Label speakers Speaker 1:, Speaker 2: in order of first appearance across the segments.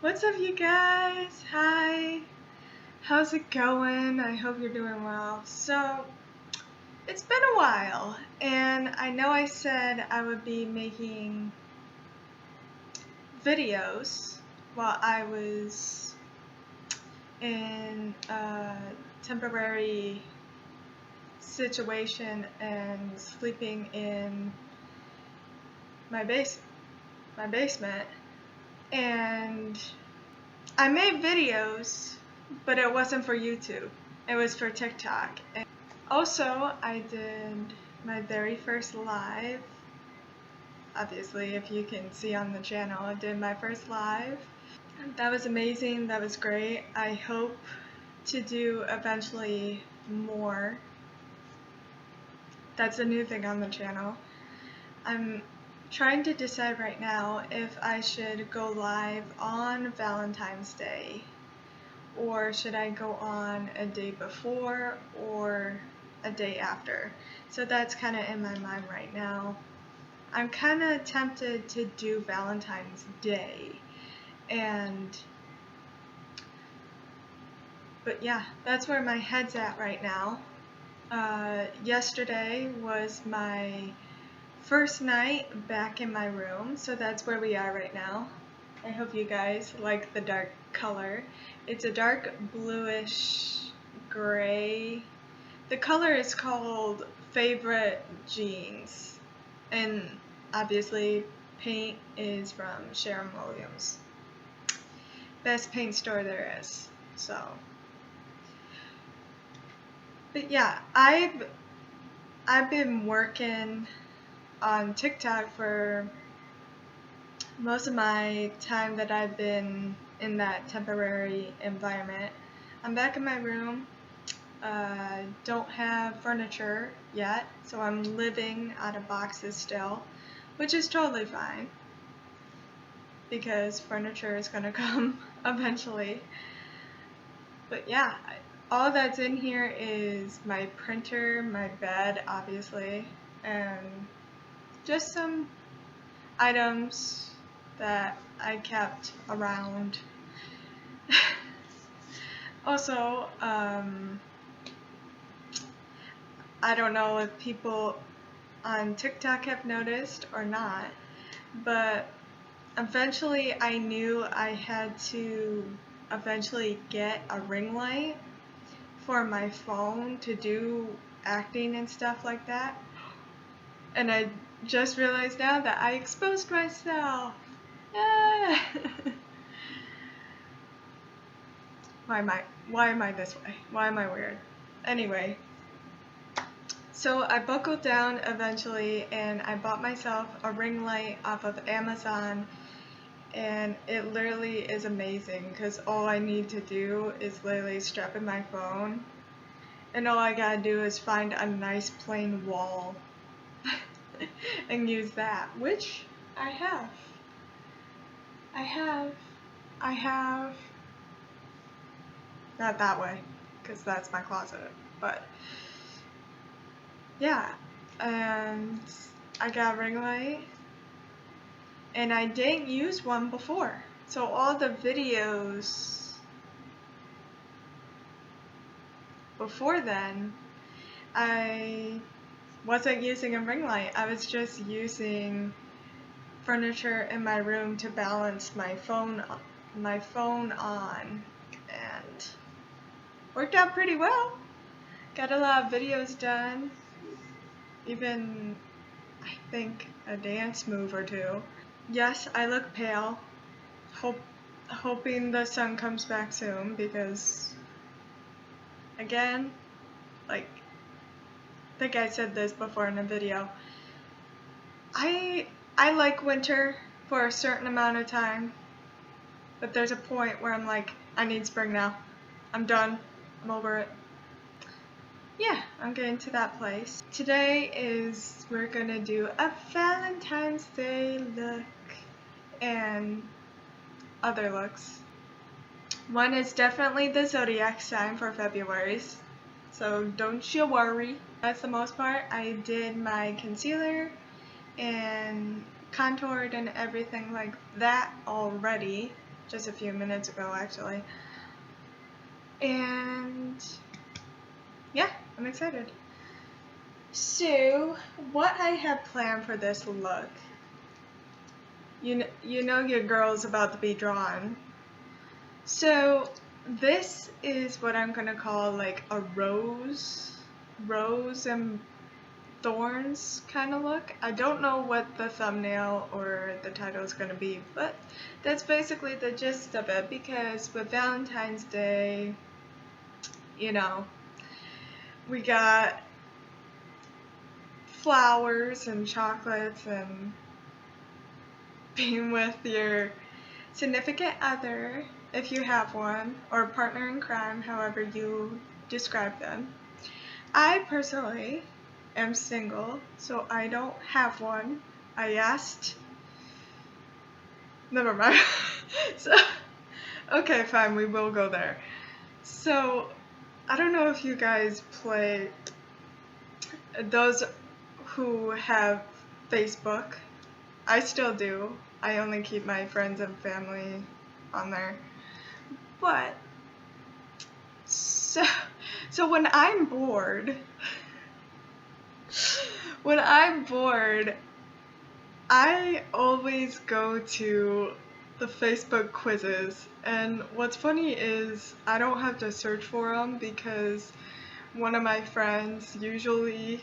Speaker 1: What's up, you guys? Hi. How's it going? I hope you're doing well. So, it's been a while, and I know I said I would be making videos while I was in a temporary situation and sleeping in my basement, and I made videos, but it wasn't for YouTube. It was for TikTok. And also, I did my very first live. Obviously, if you can see on the channel, I did my first live. That was amazing. That was great. I hope to do eventually more. That's a new thing on the channel. I'm trying to decide right now if I should go live on Valentine's Day, or should I go on a day before or a day after. So that's kind of in my mind right now. I'm kind of tempted to do Valentine's Day, but yeah, that's where my head's at right now. Yesterday was my first night back in my room, so that's where we are right now. I hope you guys like the dark color. It's a dark bluish gray. The color is called Favorite Jeans, and obviously paint is from Sharon Williams. Best paint store there is. So, but yeah, I've been working on TikTok for most of my time that I've been in that temporary environment. I'm back in my room. Don't have furniture yet, so I'm living out of boxes still, which is totally fine because furniture is gonna come eventually. But yeah, all that's in here is my printer, my bed, obviously, and just some items that I kept around. Also, I don't know if people on TikTok have noticed or not, but eventually I knew I had to eventually get a ring light for my phone to do acting and stuff like that. And I just realized now that I exposed myself. Yeah. Why am I this way? Why am I weird? Anyway, so I buckled down eventually and I bought myself a ring light off of Amazon, and it literally is amazing because all I need to do is literally strap in my phone, and all I gotta do is find a nice plain wall and use that, which I have. Not that way, because that's my closet, but yeah, and I got a ring light, and I didn't use one before, so all the videos before then, I wasn't using a ring light. I was just using furniture in my room to balance my phone on, and worked out pretty well. Got a lot of videos done, even I think a dance move or two. Yes, I look pale. Hoping the sun comes back soon, because again, like, I think I said this before in a video, I like winter for a certain amount of time, but there's a point where I'm like, I need spring now. I'm done. I'm over it. Yeah, I'm getting to that place. Today we're gonna do a Valentine's Day look and other looks. One is definitely the zodiac sign for February, so don't you worry. That's the most part. I did my concealer and contoured and everything like that already. just a few minutes ago actually. And yeah, I'm excited. So, what I have planned for this look, you know your girl's about to be drawn. So, this is what I'm gonna call like a Roes and Thorns kind of look. I don't know what the thumbnail or the title is gonna be, but that's basically the gist of it, because with Valentine's Day, you know, we got flowers and chocolates and being with your significant other, if you have one, or partner in crime, however you describe them. I personally am single, so I don't have one. I asked. Never mind. So, okay, fine, we will go there. So, I don't know if you guys play, those who have Facebook. I still do. I only keep my friends and family on there. But, so when I'm bored, I always go to the Facebook quizzes, and what's funny is I don't have to search for them because one of my friends usually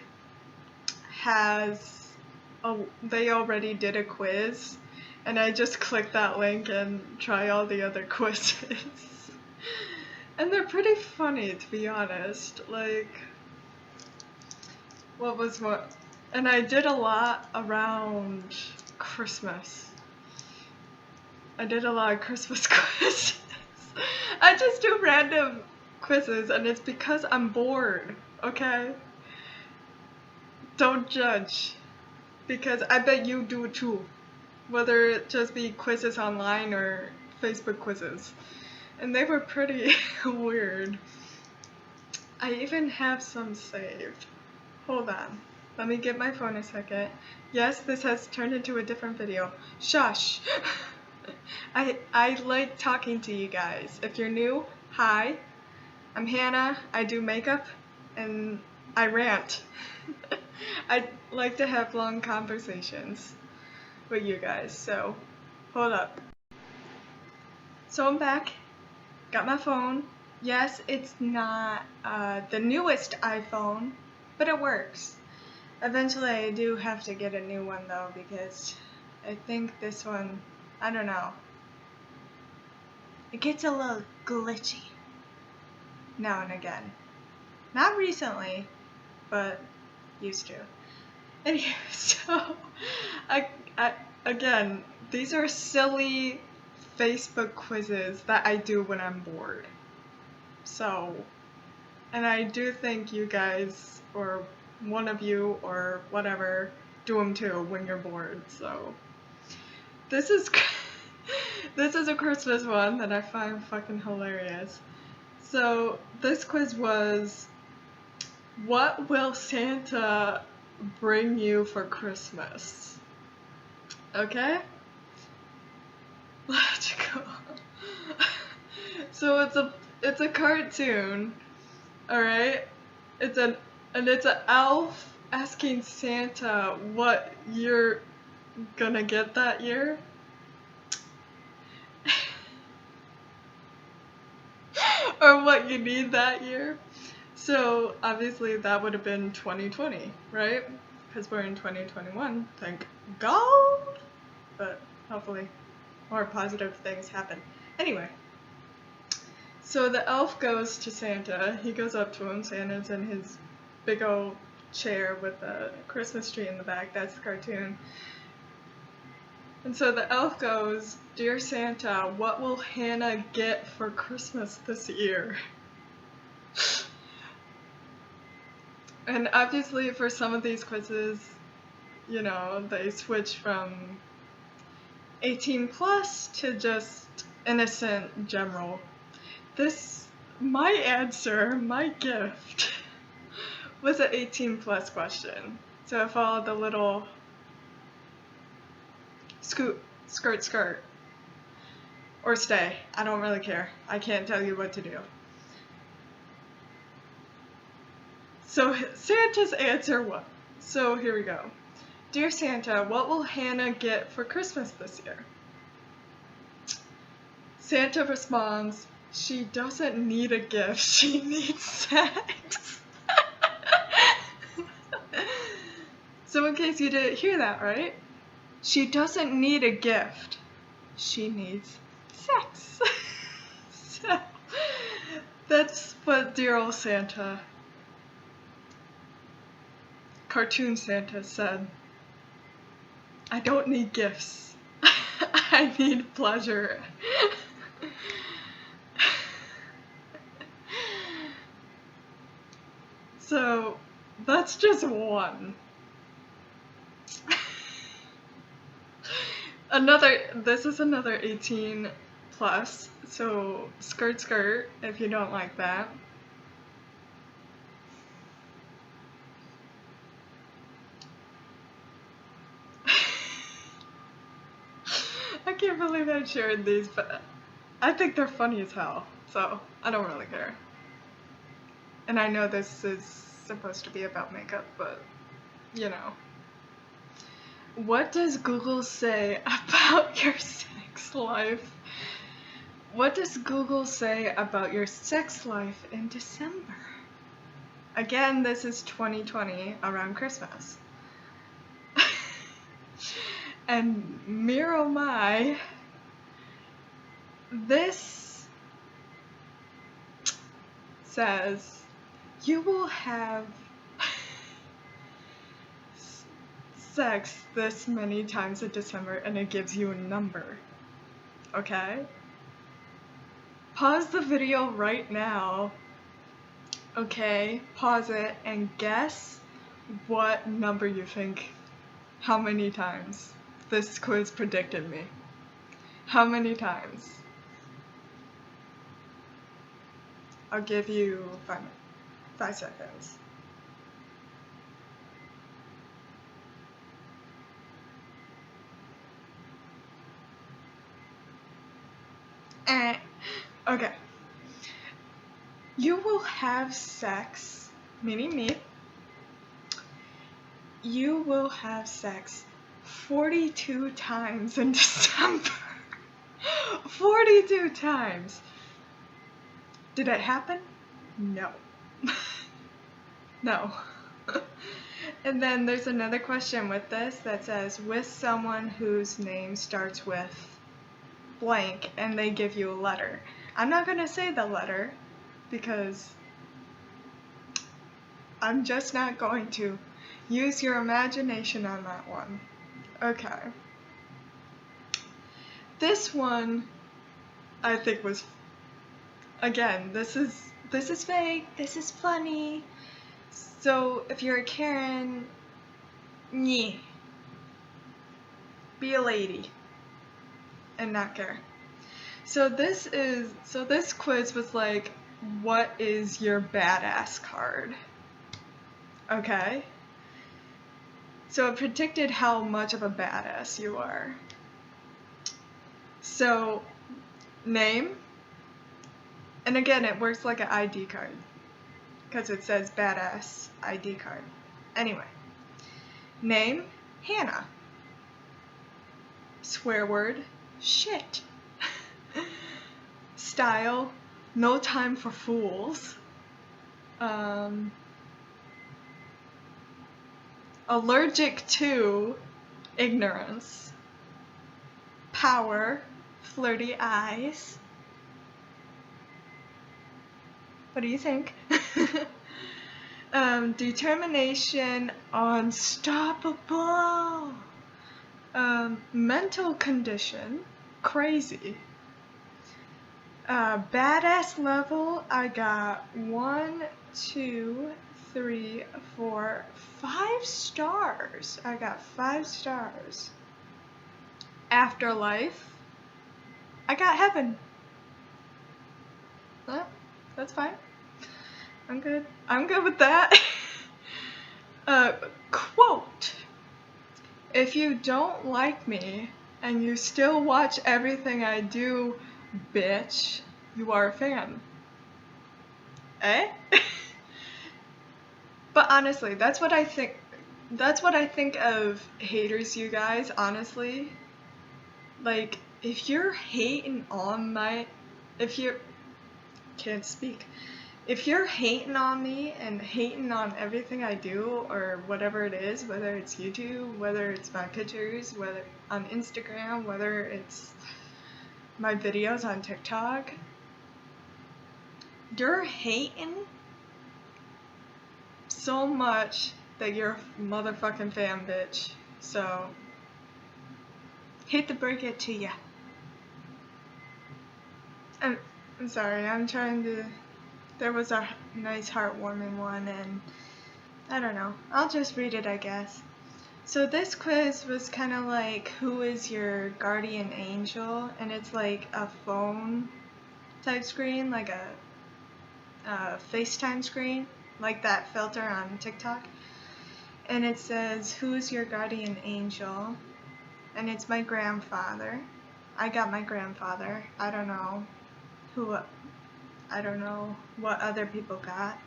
Speaker 1: they already did a quiz, and I just click that link and try all the other quizzes. And they're pretty funny, to be honest. Like, what was what? And I did a lot around Christmas. I did a lot of Christmas quizzes. I just do random quizzes, and it's because I'm bored, okay? Don't judge, because I bet you do too, whether it just be quizzes online or Facebook quizzes. And they were pretty weird. I even have some saved. Hold on. Let me get my phone a second. Yes, this has turned into a different video. Shush! I like talking to you guys. If you're new, hi. I'm Hannah. I do makeup and I rant. I like to have long conversations with you guys, so hold up. So I'm back. Got my phone. Yes, it's not the newest iPhone, but it works. Eventually I do have to get a new one though, because I think this one, I don't know, it gets a little glitchy now and again. Not recently, but used to. Anyway, so again, these are silly Facebook quizzes that I do when I'm bored. So, and I do think you guys, or one of you, or whatever, do them too when you're bored. So, this is a Christmas one that I find fucking hilarious. So, this quiz was, what will Santa bring you for Christmas? Okay? Let's go. So it's a cartoon, alright? It's an elf asking Santa what you're gonna get that year. Or what you need that year. So obviously that would have been 2020, right? Because we're in 2021, thank God. But hopefully more positive things happen. Anyway, so the elf goes to Santa. He goes up to him. Santa's in his big old chair with a Christmas tree in the back. That's the cartoon. And so the elf goes, "Dear Santa, what will Hannah get for Christmas this year?" And obviously for some of these quizzes, you know, they switch from 18 plus to just innocent general. My answer, my gift, was an 18 plus question. So I followed the little skirt. Or stay. I don't really care. I can't tell you what to do. So Santa's answer what? So here we go. Dear Santa, what will Hannah get for Christmas this year? Santa responds, she doesn't need a gift, she needs sex. So in case you didn't hear that, right? She doesn't need a gift. She needs sex. So that's what dear old Santa, cartoon Santa, said. I don't need gifts. I need pleasure. So that's just one. This is another 18 plus, so skirt if you don't like that. I can't believe I shared these, but I think they're funny as hell, so I don't really care. And I know this is supposed to be about makeup, but you know. What does Google say about your sex life? What does Google say about your sex life in December? Again, this is 2020 around Christmas. And oh my, this says you will have sex this many times in December, and it gives you a number. Okay? Pause the video right now. Okay? Pause it and guess what number you think. How many times this quiz predicted me. How many times? I'll give you 5 seconds. Okay. You will have sex, meaning me. You will have sex 42 times in December. 42 times. Did it happen? No. No. And then there's another question with this that says, with someone whose name starts with blank, and they give you a letter. I'm not going to say the letter because I'm just not going to. Use your imagination on that one. Okay. This one I think was, again, this is fake, this is funny. So if you're a Karen, be a lady and not care. So this quiz was like, what is your badass card? Okay? So it predicted how much of a badass you are. So, name, and again, it works like an ID card, because it says badass ID card. Anyway, name, Hannah. Swear word, shit. Style, no time for fools. Allergic to, ignorance. Power, flirty eyes. What do you think? Determination, unstoppable. Mental condition, crazy. Badass level, I got 1, 2, 3, 4, 5 stars. I got 5 stars. Afterlife, I got heaven. Well, that's fine. I'm good. I'm good with that. Quote, if you don't like me and you still watch everything I do, bitch, you are a fan. Eh? But honestly, that's what I think. That's what I think of haters, you guys, honestly. Like, if you're hating on my. If you're. Can't speak. If you're hating on me and hating on everything I do or whatever it is, whether it's YouTube, whether it's my pictures, whether on Instagram, whether it's my videos on TikTok, you're hating so much that you're a motherfucking fan, bitch. So, hate to break it to ya. I'm sorry, I'm trying to. There was a nice heartwarming one, and I don't know. I'll just read it, I guess. So this quiz was kind of like, who is your guardian angel? And it's like a phone type screen, like a FaceTime screen, like that filter on TikTok. And it says, who's your guardian angel? And it's my grandfather. I got my grandfather. I don't know what other people got.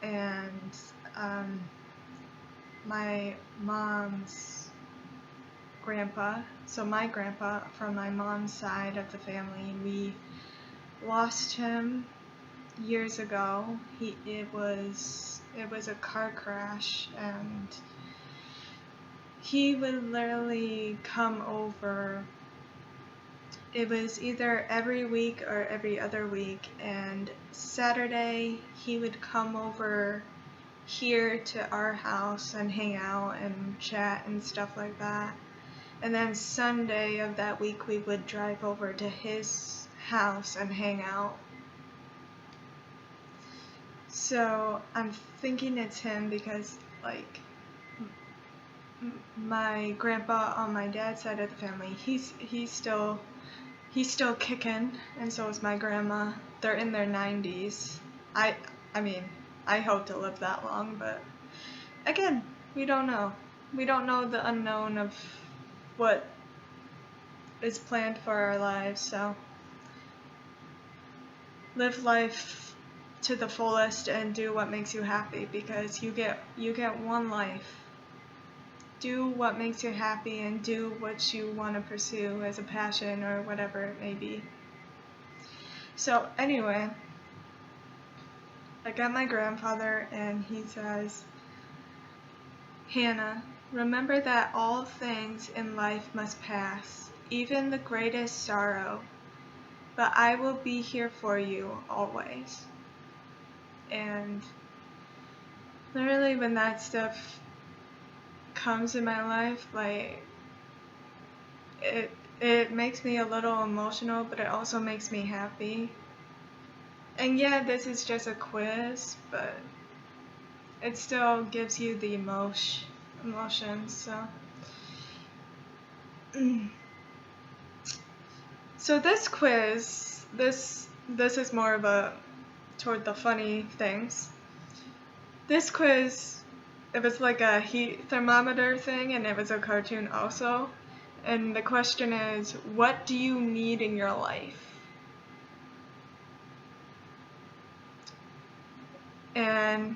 Speaker 1: And my mom's grandpa, so my grandpa from my mom's side of the family, we lost him years ago. It was a car crash, and he would literally come over. It was either every week or every other week, and Saturday he would come over here to our house and hang out and chat and stuff like that. And then Sunday of that week we would drive over to his house and hang out. So I'm thinking it's him because, like, my grandpa on my dad's side of the family, he's still kicking, and so is my grandma. They're in their 90s. I mean, I hope to live that long, but again, we don't know. We don't know the unknown of what is planned for our lives, so live life to the fullest and do what makes you happy, because you get one life. Do what makes you happy and do what you want to pursue as a passion or whatever it may be. So anyway, I got my grandfather, and he says, Hannah, remember that all things in life must pass, even the greatest sorrow, but I will be here for you always. And literally when that stuff comes in my life, like, it makes me a little emotional, but it also makes me happy. And yeah, this is just a quiz, but it still gives you the emotions, so. So this quiz, this is more of a toward the funny things. This quiz, it was like a heat thermometer thing, and it was a cartoon also. And the question is, what do you need in your life? And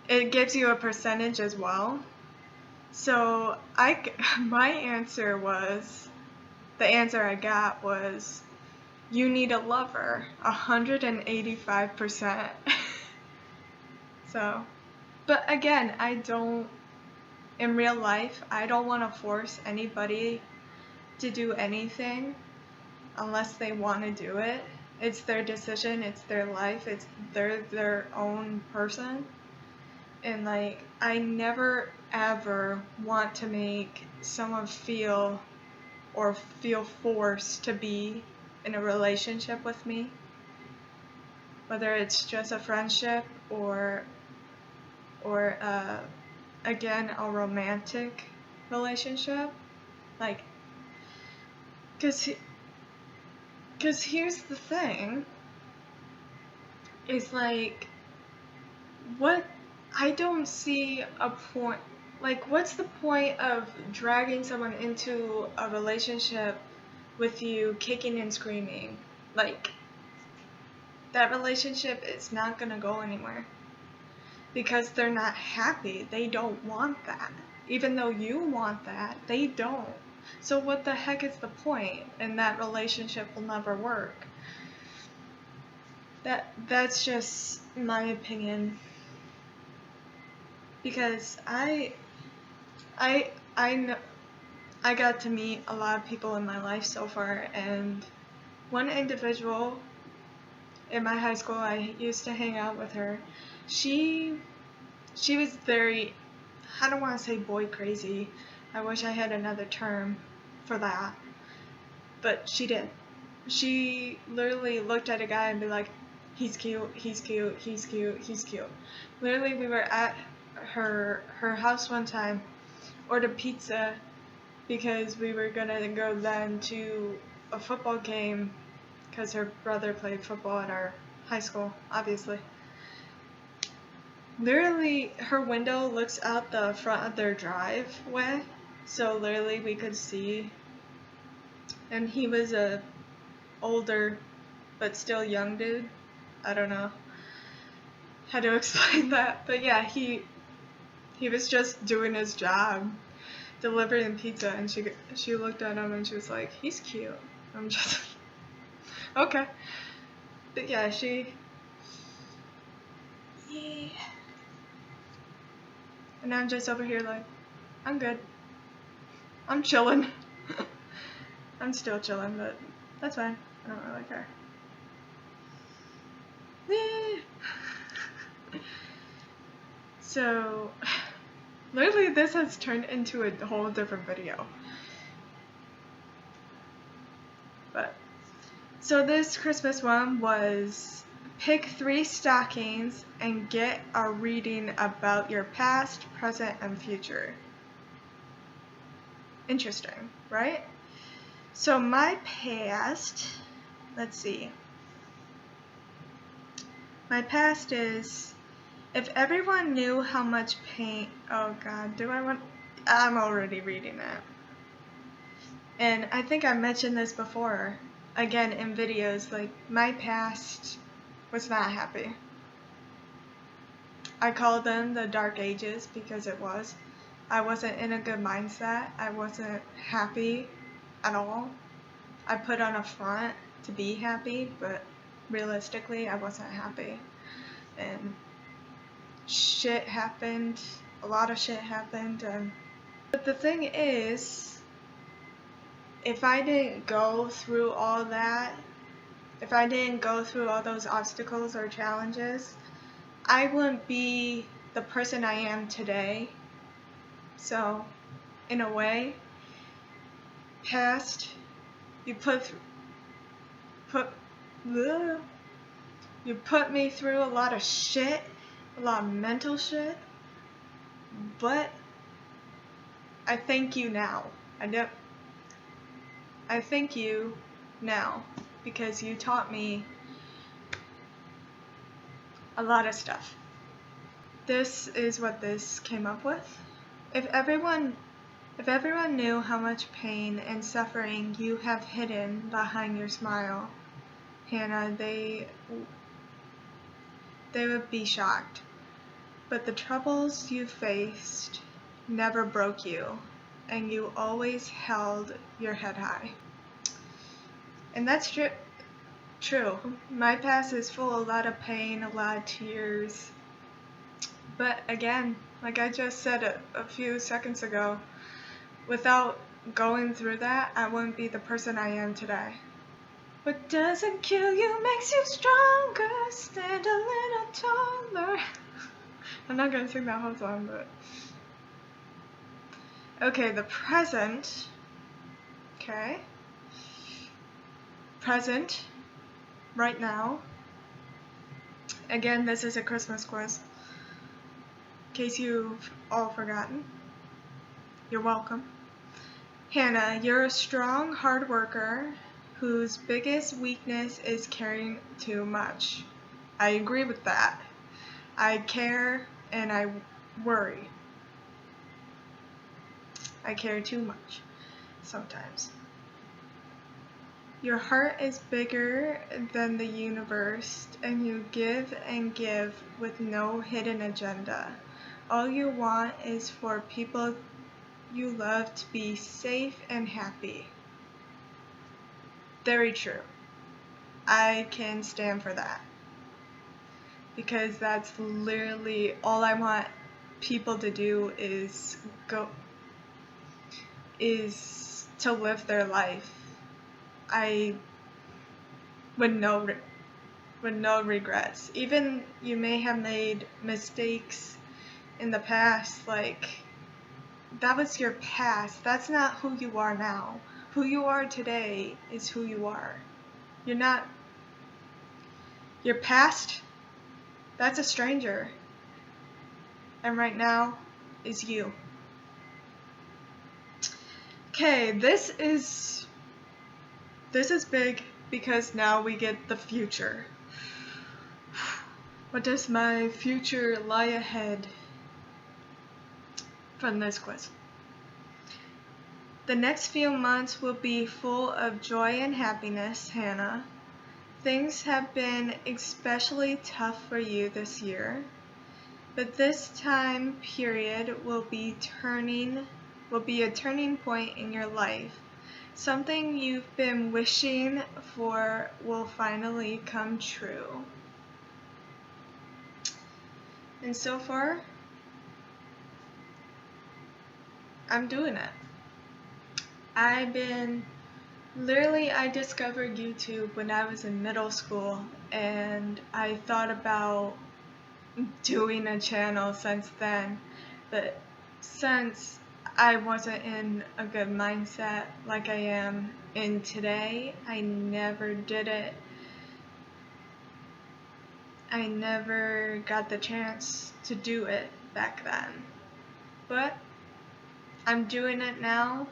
Speaker 1: it gives you a percentage as well. So my answer was, the answer I got was, you need a lover, 185%. So, but again, in real life, I don't want to force anybody to do anything unless they want to do it. It's their decision, it's their life, they're their own person. And like, I never ever want to make someone feel forced to be in a relationship with me, whether it's just a friendship or again, a romantic relationship. Like, cause here's the thing, is like, what, I don't see a point, Like, what's the point of dragging someone into a relationship with you kicking and screaming? Like, that relationship is not gonna go anywhere because they're not happy. They don't want that. Even though you want that, they don't. So what the heck is the point? And that relationship will never work. That's just my opinion. Because I know I got to meet a lot of people in my life so far, and one individual in my high school, I used to hang out with her. She was very, I don't want to say boy crazy. I wish I had another term for that. But she did. She literally looked at a guy and be like, he's cute, he's cute, he's cute, he's cute. Literally, we were at her house one time, ordered pizza because we were gonna go then to a football game because her brother played football at our high school, obviously. Literally, her window looks out the front of their driveway, so literally we could see. And he was a older but still young dude. I don't know how to explain that, but yeah, he was just doing his job, delivering pizza, and she looked at him and she was like, he's cute. I'm just okay. But yeah, yeah. And I'm just over here like, I'm good. I'm chilling. I'm still chilling, but that's fine. I don't really care. So, literally this has turned into a whole different video. But, so this Christmas one was pick 3 stockings and get a reading about your past, present, and future. Interesting, right? So my past, let's see. My past is, if everyone knew how much pain, oh god, I'm already reading it. And I think I mentioned this before, again in videos, like my past was not happy. I call them the dark ages because it was. I wasn't in a good mindset. I wasn't happy at all. I put on a front to be happy, but realistically I wasn't happy. And shit happened, a lot of shit happened, but the thing is, if I didn't go through all that, if I didn't go through all those obstacles or challenges, I wouldn't be the person I am today. So, in a way, past, you put me through a lot of shit, a lot of mental shit, but I thank you now. I thank you now because you taught me a lot of stuff. This is what this came up with. If everyone knew how much pain and suffering you have hidden behind your smile, Hannah, they would be shocked. But the troubles you faced never broke you, and you always held your head high. And that's true. My past is full of a lot of pain, a lot of tears. But again, like I just said a few seconds ago, without going through that, I wouldn't be the person I am today. What doesn't kill you makes you stronger, stand a little taller. I'm not gonna sing that whole song, but... Okay, the present. Okay. Present. Right now. Again, this is a Christmas quiz. In case you've all forgotten. You're welcome. Hannah, you're a strong, hard worker whose biggest weakness is caring too much. I agree with that. I care and I worry. I care too much sometimes. Your heart is bigger than the universe, and you give and give with no hidden agenda. All you want is for people you love to be safe and happy. Very true. I can stand for that. Because that's literally all I want people to do is to live their life. With no regrets. Even you may have made mistakes in the past, like that was your past. That's not who you are now. Who you are today is who you are. You're not your past, that's a stranger. And right now is you. Okay, this is big because now we get the future. What does my future lie ahead from this quiz? The next few months will be full of joy and happiness, Hannah. Things have been especially tough for you this year, but this time period will be a turning point in your life. Something you've been wishing for will finally come true. And so far, I'm doing it. I discovered YouTube when I was in middle school, and I thought about doing a channel since then, but since I wasn't in a good mindset like I am in today, I never did it. I never got the chance to do it back then. But I'm doing it now,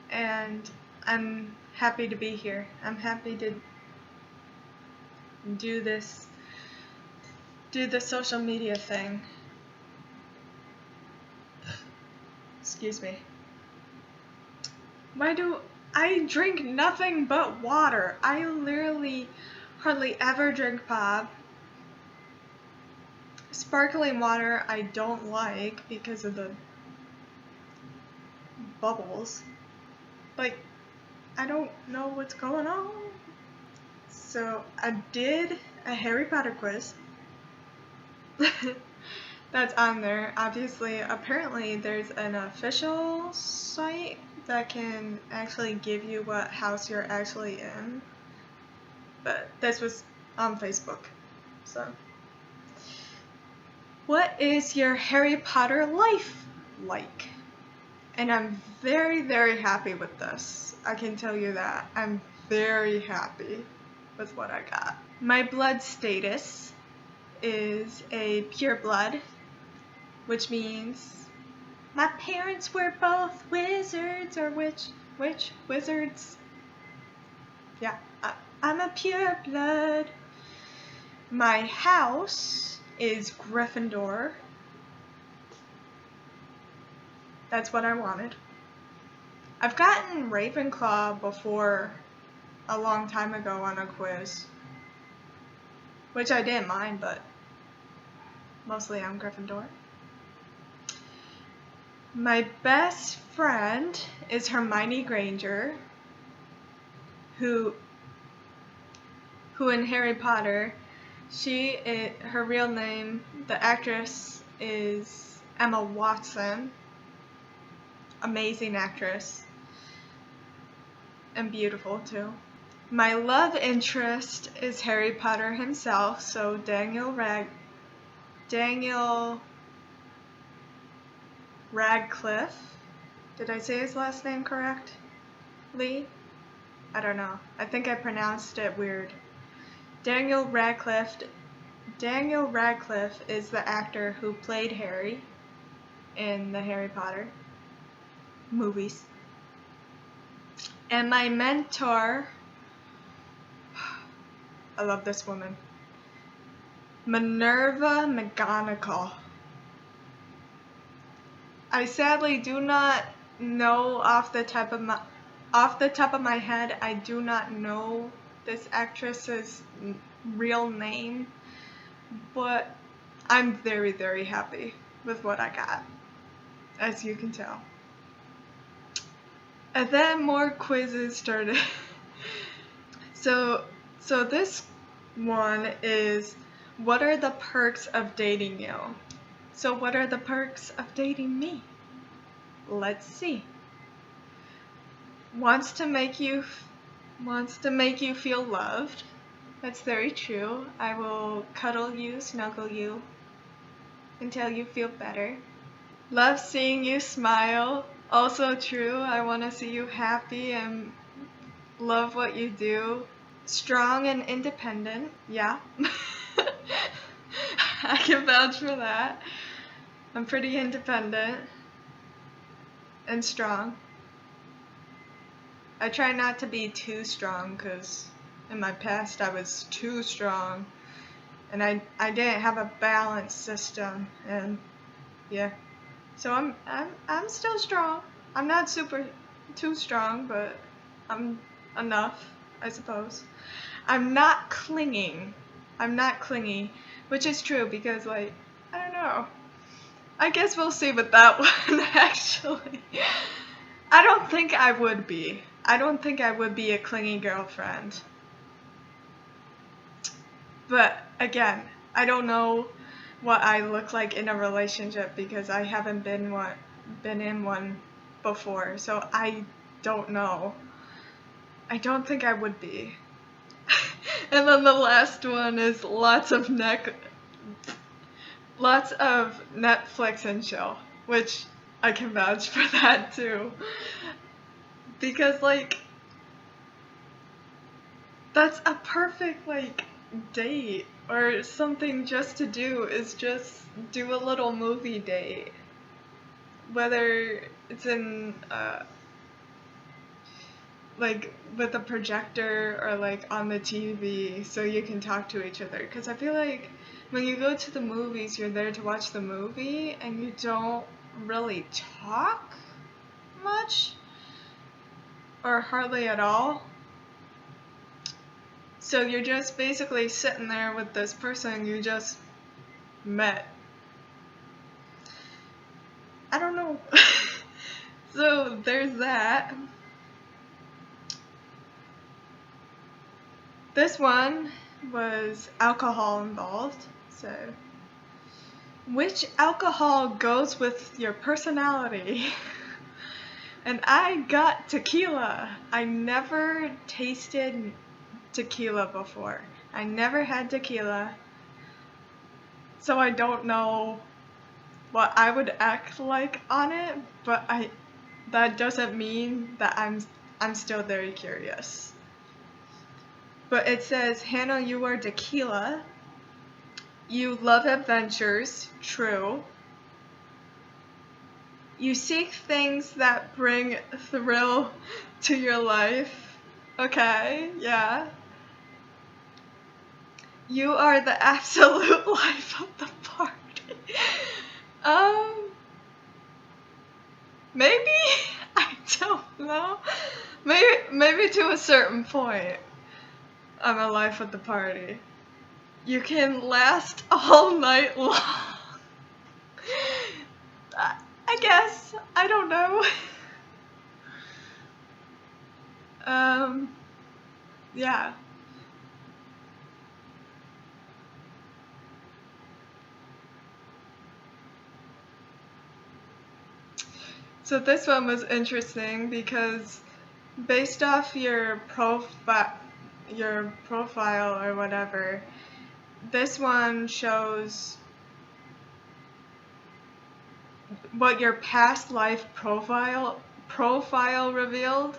Speaker 1: and I'm happy to be here. I'm happy to do the social media thing. Excuse me. Why do I drink nothing but water? I literally hardly ever drink pop. Sparkling water I don't like because of the bubbles. Like, I don't know what's going on. So I did a Harry Potter quiz. That's on there. Obviously, apparently there's an official site that can actually give you what house you're actually in. But this was on Facebook. So, what is your Harry Potter life like? And I'm very, very happy with this. I can tell you that. I'm very happy with what I got. My blood status is a pure blood, which means my parents were both wizards, or which wizards? Yeah, I'm a pure blood. My house is Gryffindor. That's what I wanted. I've gotten Ravenclaw before a long time ago on a quiz, which I didn't mind, but mostly I'm Gryffindor. My best friend is Hermione Granger, who in Harry Potter, her real name, the actress, is Emma Watson. Amazing actress. And beautiful too. My love interest is Harry Potter himself, so Daniel Radcliffe. Did I say his last name correctly? I don't know. I think I pronounced it weird. Daniel Radcliffe is the actor who played Harry in the Harry Potter movies. And my mentor, I love this woman, Minerva McGonagall. I sadly do not know off the top of my head. I do not know this actress's real name, but I'm very, very happy with what I got, as you can tell. And then more quizzes started. So this one is, what are the perks of dating you? So what are the perks of dating me? Let's see. Wants to make you feel loved. That's very true. I will cuddle you, snuggle you until you feel better. Love seeing you smile. Also true. I want to see you happy and love what you do. Strong and independent. Yeah. I can vouch for that. I'm pretty independent and strong. I try not to be too strong because in my past I was too strong and I didn't have a balance system, and yeah. So I'm still strong. I'm not super too strong, but I'm enough, I suppose. I'm not clinging. I'm not clingy, which is true because, like, I don't know. I guess we'll see with that one, actually. I don't think I would be. I don't think I would be a clingy girlfriend. But again, I don't know what I look like in a relationship because I haven't been in one before, so I don't know. I don't think I would be. And then the last one is lots of Netflix and chill, which I can vouch for that too. Because, like, that's a perfect, like, date or something just to do, is just do a little movie date. Whether it's in, like, with a projector or, like, on the TV so you can talk to each other. Because I feel like when you go to the movies, you're there to watch the movie and you don't really talk much or hardly at all. So you're just basically sitting there with this person you just met. I don't know. So there's that. This one was alcohol involved. So, which alcohol goes with your personality? And I got tequila. I never tasted tequila before. I never had tequila. So I don't know what I would act like on it, but that doesn't mean that I'm still very curious. But it says, Hannah, you are tequila. You love adventures. True. You seek things that bring thrill to your life. Okay, yeah. You are the absolute life of the party. Maybe? I don't know. Maybe to a certain point. I'm a life of the party. You can last all night long. I guess. I don't know. Yeah. So this one was interesting because based off your profile or whatever, this one shows what your past life profile revealed,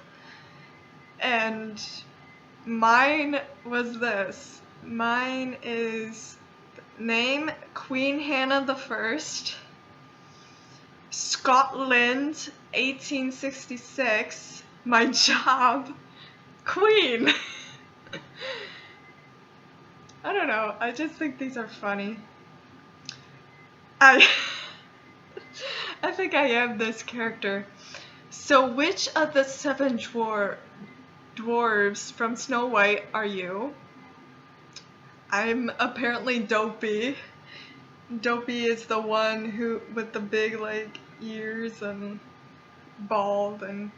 Speaker 1: and mine was this. Mine is name Queen Hannah the First, Scotland, 1866. My job, Queen. I don't know. I just think these are funny. I think I am this character. So which of the seven dwarves from Snow White are you? I'm apparently Dopey. Dopey is the one who with the big like ears and bald and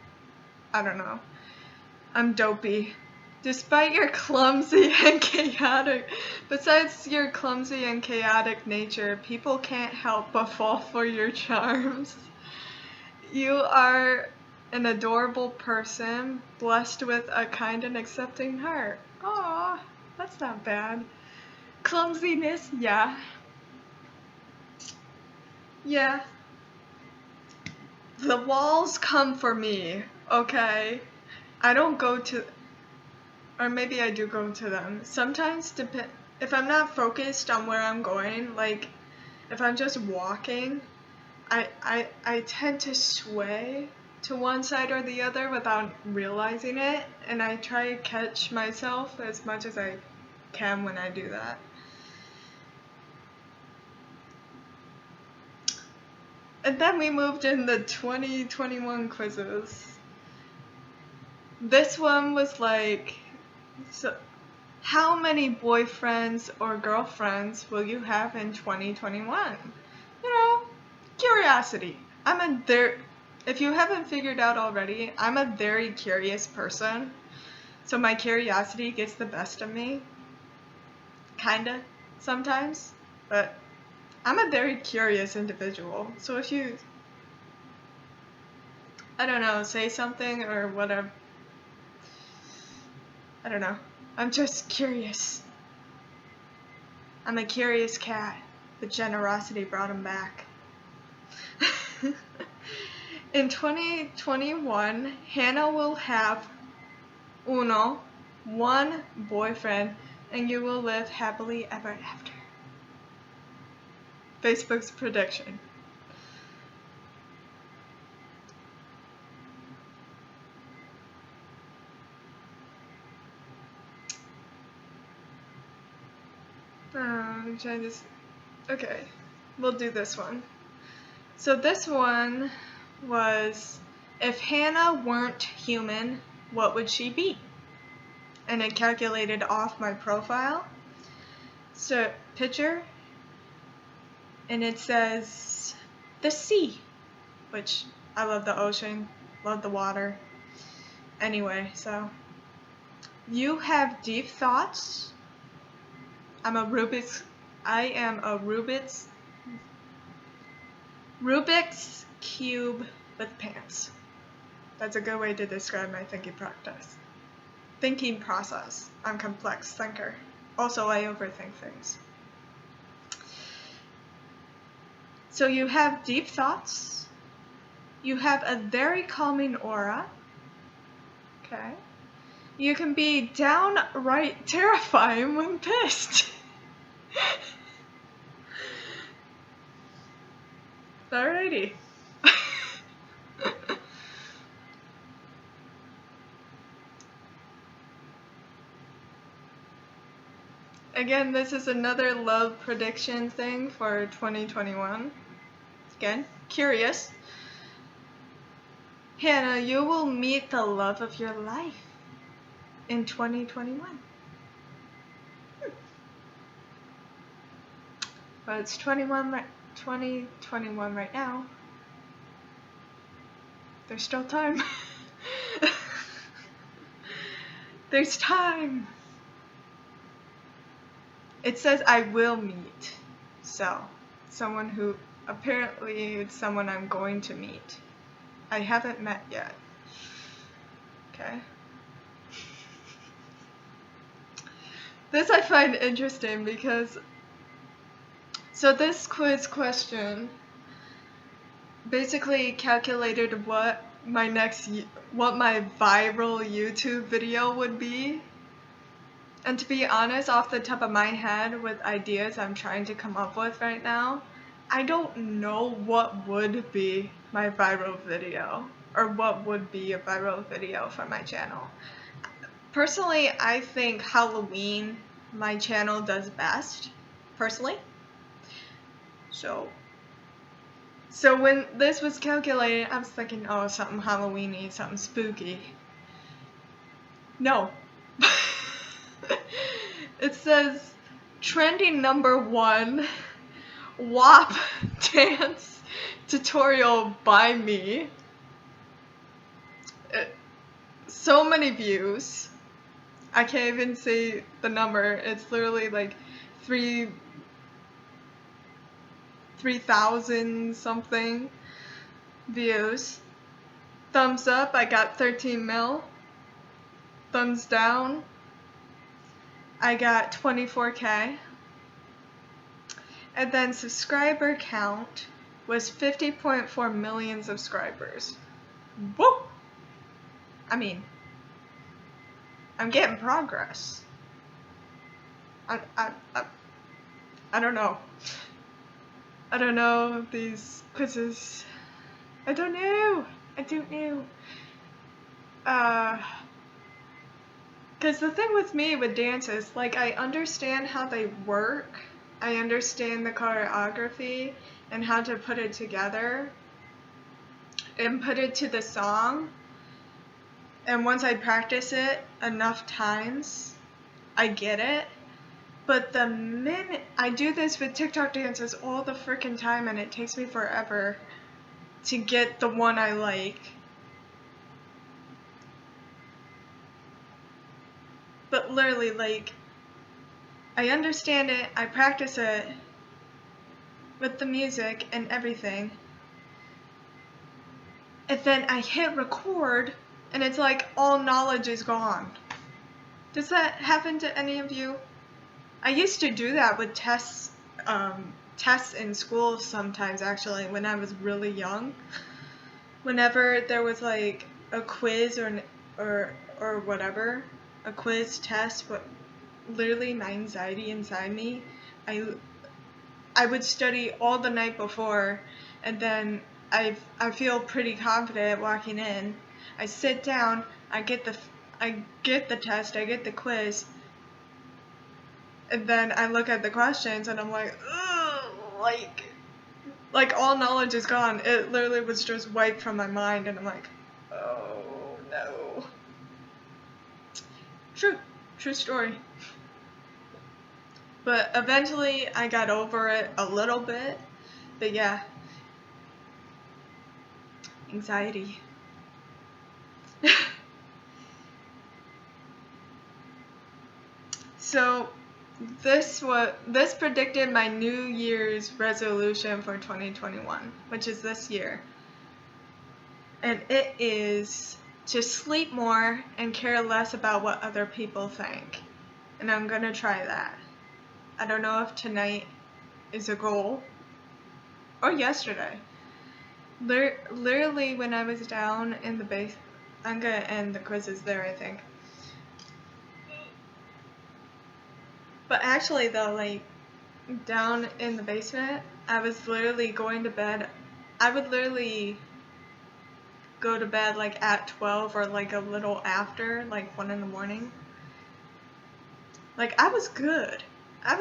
Speaker 1: I don't know. I'm Dopey. Besides your clumsy and chaotic nature, people can't help but fall for your charms. You are an adorable person, blessed with a kind and accepting heart. Aw, that's not bad. Clumsiness, yeah. Yeah. The walls come for me, okay? I don't go to, or maybe I do go to them. Sometimes, if I'm not focused on where I'm going, like if I'm just walking, I tend to sway to one side or the other without realizing it, and I try to catch myself as much as I can when I do that. And then we moved in the 2021 quizzes. This one was like, so how many boyfriends or girlfriends will you have in 2021? You know, curiosity. If you haven't figured out already, I'm a very curious person. So my curiosity gets the best of me. Kinda, sometimes. But I'm a very curious individual. So if you, I don't know, say something or whatever. I don't know. I'm just curious. I'm a curious cat, but generosity brought him back. In 2021, Hannah will have one boyfriend, and you will live happily ever after. Facebook's prediction. Okay, we'll do this one. So this one was, if Hannah weren't human, what would she be? And it calculated off my profile. So picture, and it says the sea, which I love the ocean, love the water. Anyway, so you have deep thoughts. I am a Rubik's Cube with pants. That's a good way to describe my thinking process. I'm a complex thinker. Also, I overthink things. So you have deep thoughts. You have a very calming aura. Okay. You can be downright terrifying when pissed. Alrighty. Again, this is another love prediction thing for 2021. Again, curious. Hannah, you will meet the love of your life in 2021. But it's 2021 right now. There's still time. There's time. It says I will meet. So, someone who, apparently it's someone I'm going to meet. I haven't met yet. Okay. This I find interesting because, so this quiz question basically calculated what my viral YouTube video would be. And to be honest, off the top of my head, with ideas I'm trying to come up with right now, I don't know what would be my viral video, or what would be a viral video for my channel. Personally, I think Halloween, my channel does best, personally. So, So when this was calculated, I was thinking, oh, something Halloween-y, something spooky. No. It says trending #1 WAP dance tutorial by me. So many views. I can't even say the number. It's literally like 3,000 something views. Thumbs up, I got 13 mil. Thumbs down, I got 24K. And then subscriber count was 50.4 million subscribers. Woo! I mean, I'm getting progress. I don't know. I don't know these quizzes. I don't know. Because the thing with me with dances, like, I understand how they work. I understand the choreography and how to put it together and put it to the song. And once I practice it enough times, I get it. But the minute I do this with TikTok dances all the freaking time, and it takes me forever to get the one I like. But literally, like, I understand it, I practice it with the music and everything. And then I hit record, and it's like all knowledge is gone. Does that happen to any of you? I used to do that with tests in school sometimes, actually, when I was really young. Whenever there was like a quiz or whatever, a quiz test, but literally my anxiety inside me, I would study all the night before, and then I feel pretty confident walking in. I sit down, I get the test, I get the quiz, and then I look at the questions and I'm like, ugh, like all knowledge is gone. It literally was just wiped from my mind, and I'm like, oh no. True story. But eventually I got over it a little bit. But yeah, anxiety. So this predicted my New Year's resolution for 2021, which is this year. And it is to sleep more and care less about what other people think. And I'm gonna try that. I don't know if tonight is a goal or yesterday. Literally when I was down in the base, I'm gonna end the quizzes there, I think. But actually though, like, down in the basement, I was literally going to bed. I would literally go to bed like at 12 or like a little after, like 1 in the morning. Like, I was good. I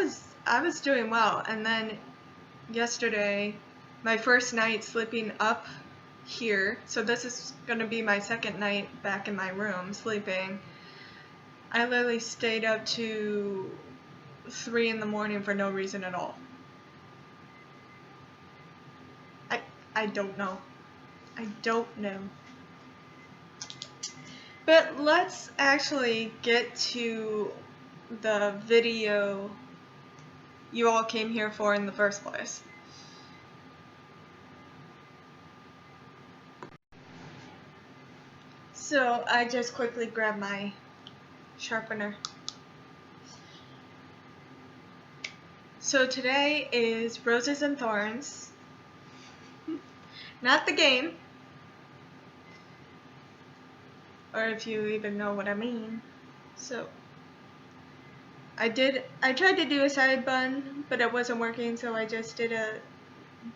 Speaker 1: was doing well. And then yesterday, my first night sleeping up here, so this is gonna be my second night back in my room sleeping. I literally stayed up to 3 in the morning for no reason at all. I don't know. I don't know. But let's actually get to the video you all came here for in the first place. So I just quickly grabbed my sharpener. So today is Roses and Thorns. Not the game. Or if you even know what I mean. So I tried to do a side bun, but it wasn't working, so I just did a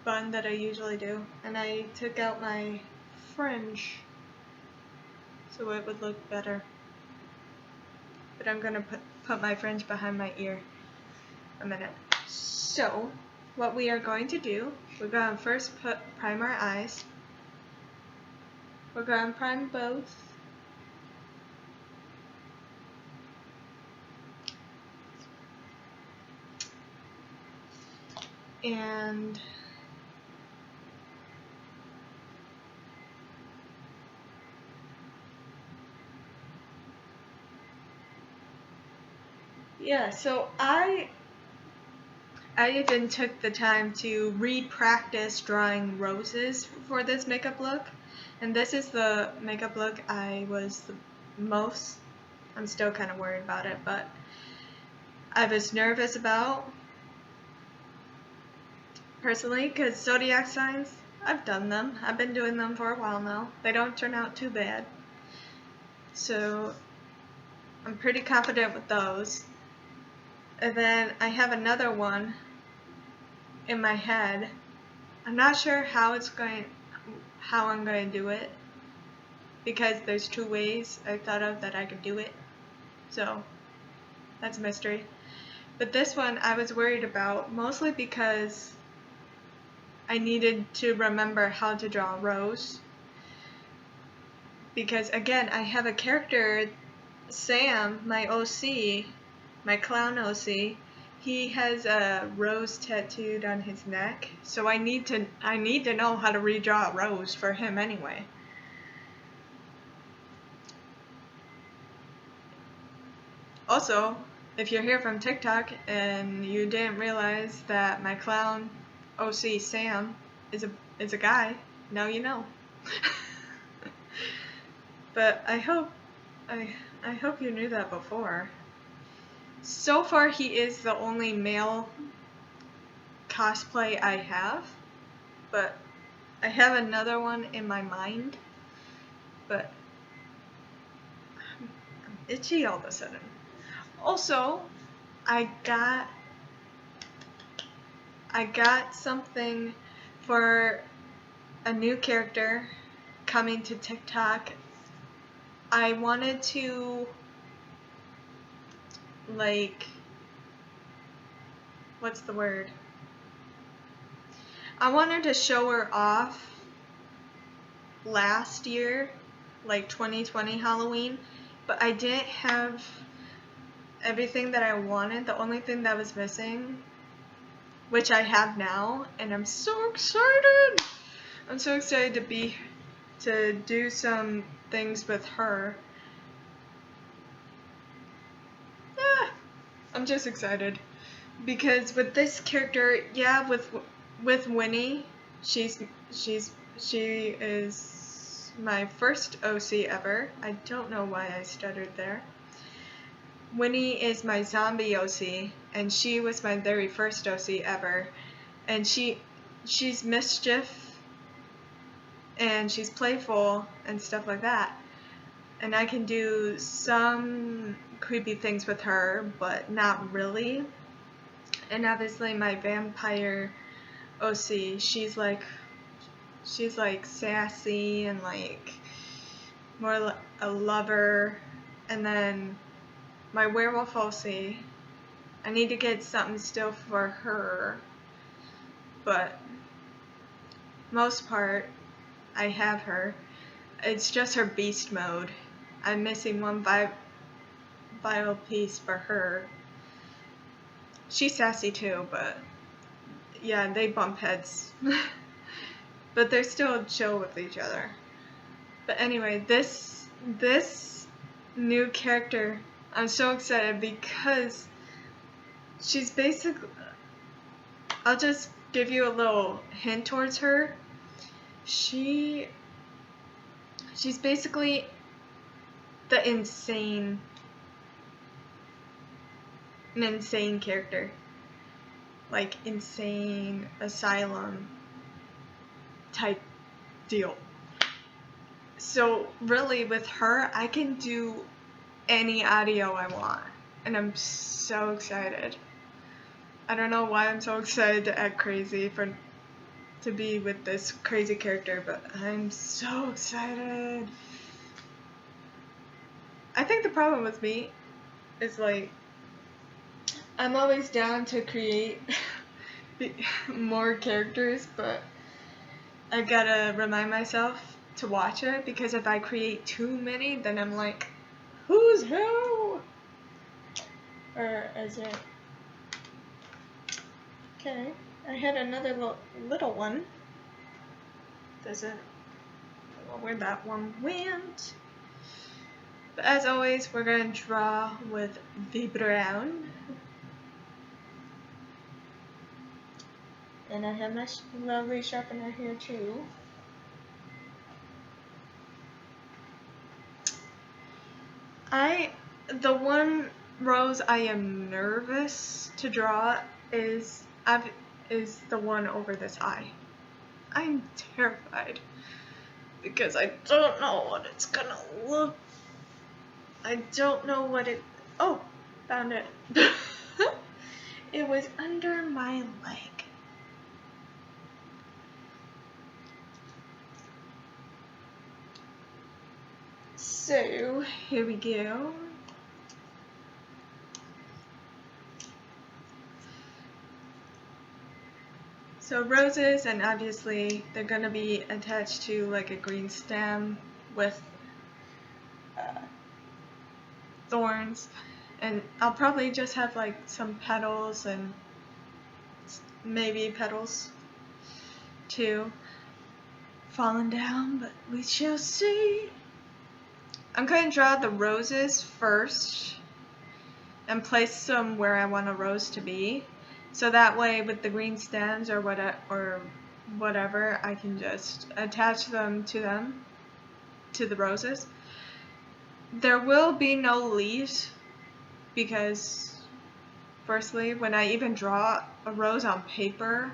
Speaker 1: bun that I usually do. And I took out my fringe so it would look better. But I'm gonna put my fringe behind my ear a minute. So what we are going to do, we're going to first prime our eyes. We're going to prime both. And yeah, so I even took the time to re-practice drawing roses for this makeup look. And this is the makeup look I was the most, I'm still kind of worried about it, but I was nervous about, personally, because zodiac signs, I've done them. I've been doing them for a while now. They don't turn out too bad. So I'm pretty confident with those. And then I have another one in my head. I'm not sure how I'm going to do it, because there's two ways I thought of that I could do it. So that's a mystery. But this one I was worried about, mostly because I needed to remember how to draw a rose. Because again, I have a character, Sam, my OC, my clown OC, he has a rose tattooed on his neck, so I need to know how to redraw a rose for him anyway. Also, if you're here from TikTok and you didn't realize that my clown OC Sam is a guy, now you know. But I hope you knew that before. So far, he is the only male cosplay I have, but I have another one in my mind, but I'm itchy all of a sudden. Also, I got something for a new character coming to TikTok. I wanted to, like, what's the word? I wanted to show her off last year, like 2020 Halloween, but I didn't have everything that I wanted. The only thing that was missing, which I have now, and I'm so excited! I'm so excited to do some things with her. I'm just excited. Because with this character, yeah, with Winnie, she is my first OC ever. I don't know why I stuttered there. Winnie is my zombie OC, and she was my very first OC ever. And she's mischief, and she's playful and stuff like that. And I can do some creepy things with her, but not really. And obviously my vampire OC, she's like sassy and like more a lover. And then my werewolf OC, I need to get something still for her, but most part I have her. It's just her beast mode. I'm missing one vital piece for her. She's sassy too, but yeah, they bump heads. But they're still chill with each other. But anyway, this new character, I'm so excited because she's basically, I'll just give you a little hint towards her. She's basically the insane character. Like insane asylum type deal. So really with her, I can do any audio I want, and I'm so excited. I don't know why I'm so excited to act crazy to be with this crazy character, but I'm so excited. I think the problem with me is like, I'm always down to create more characters, but I gotta remind myself to watch it, because if I create too many, then I'm like, who's who? Or is it? Okay, I had another little one. Does it? Well, where that one went? But as always, we're gonna draw with the brown. And I have my lovely sharpener here too. The one rose I am nervous to draw is the one over this eye. I'm terrified because I don't know what it's gonna look. I don't know what it. Oh, found it. It was under my leg. So here we go. So roses, and obviously they're gonna be attached to like a green stem with thorns, and I'll probably just have like some petals and maybe petals too falling down, but we shall see. I'm going to draw the roses first and place them where I want a rose to be, so that way with the green stems or whatever, I can just attach them to the roses. There will be no leaves because, firstly, when I even draw a rose on paper,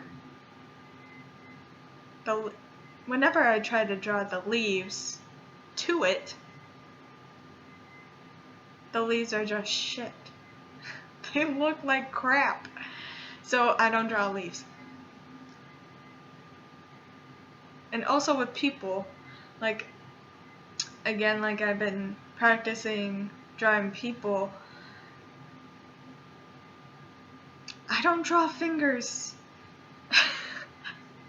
Speaker 1: whenever I try to draw the leaves to it, the leaves are just shit. They look like crap. So I don't draw leaves. And also with people, like, again, like I've been practicing drawing people, I don't draw fingers.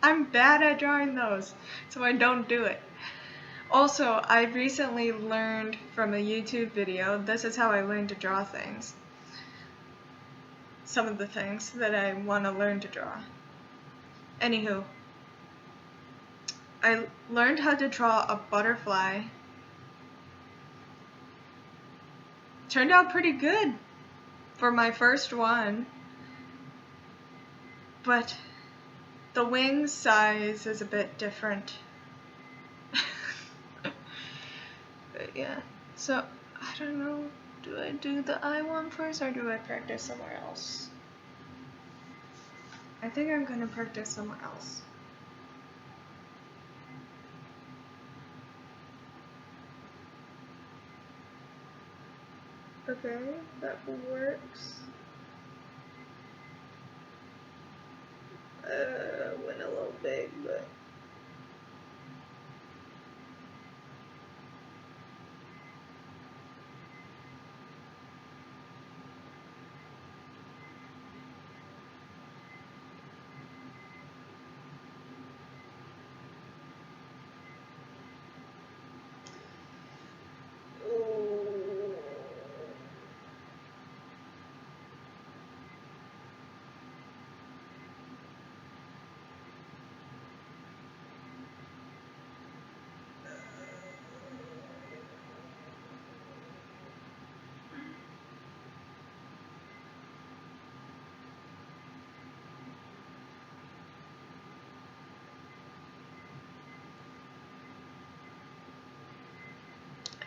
Speaker 1: I'm bad at drawing those, so I don't do it. Also, I recently learned from a YouTube video, this is how I learned to draw things. Some of the things that I want to learn to draw. Anywho, I learned how to draw a butterfly. Turned out pretty good for my first one, but the wing size is a bit different. But yeah, so I don't know, do I do the eye one first or do I practice somewhere else? I think I'm gonna practice somewhere else. Okay, that works. Went a little big, but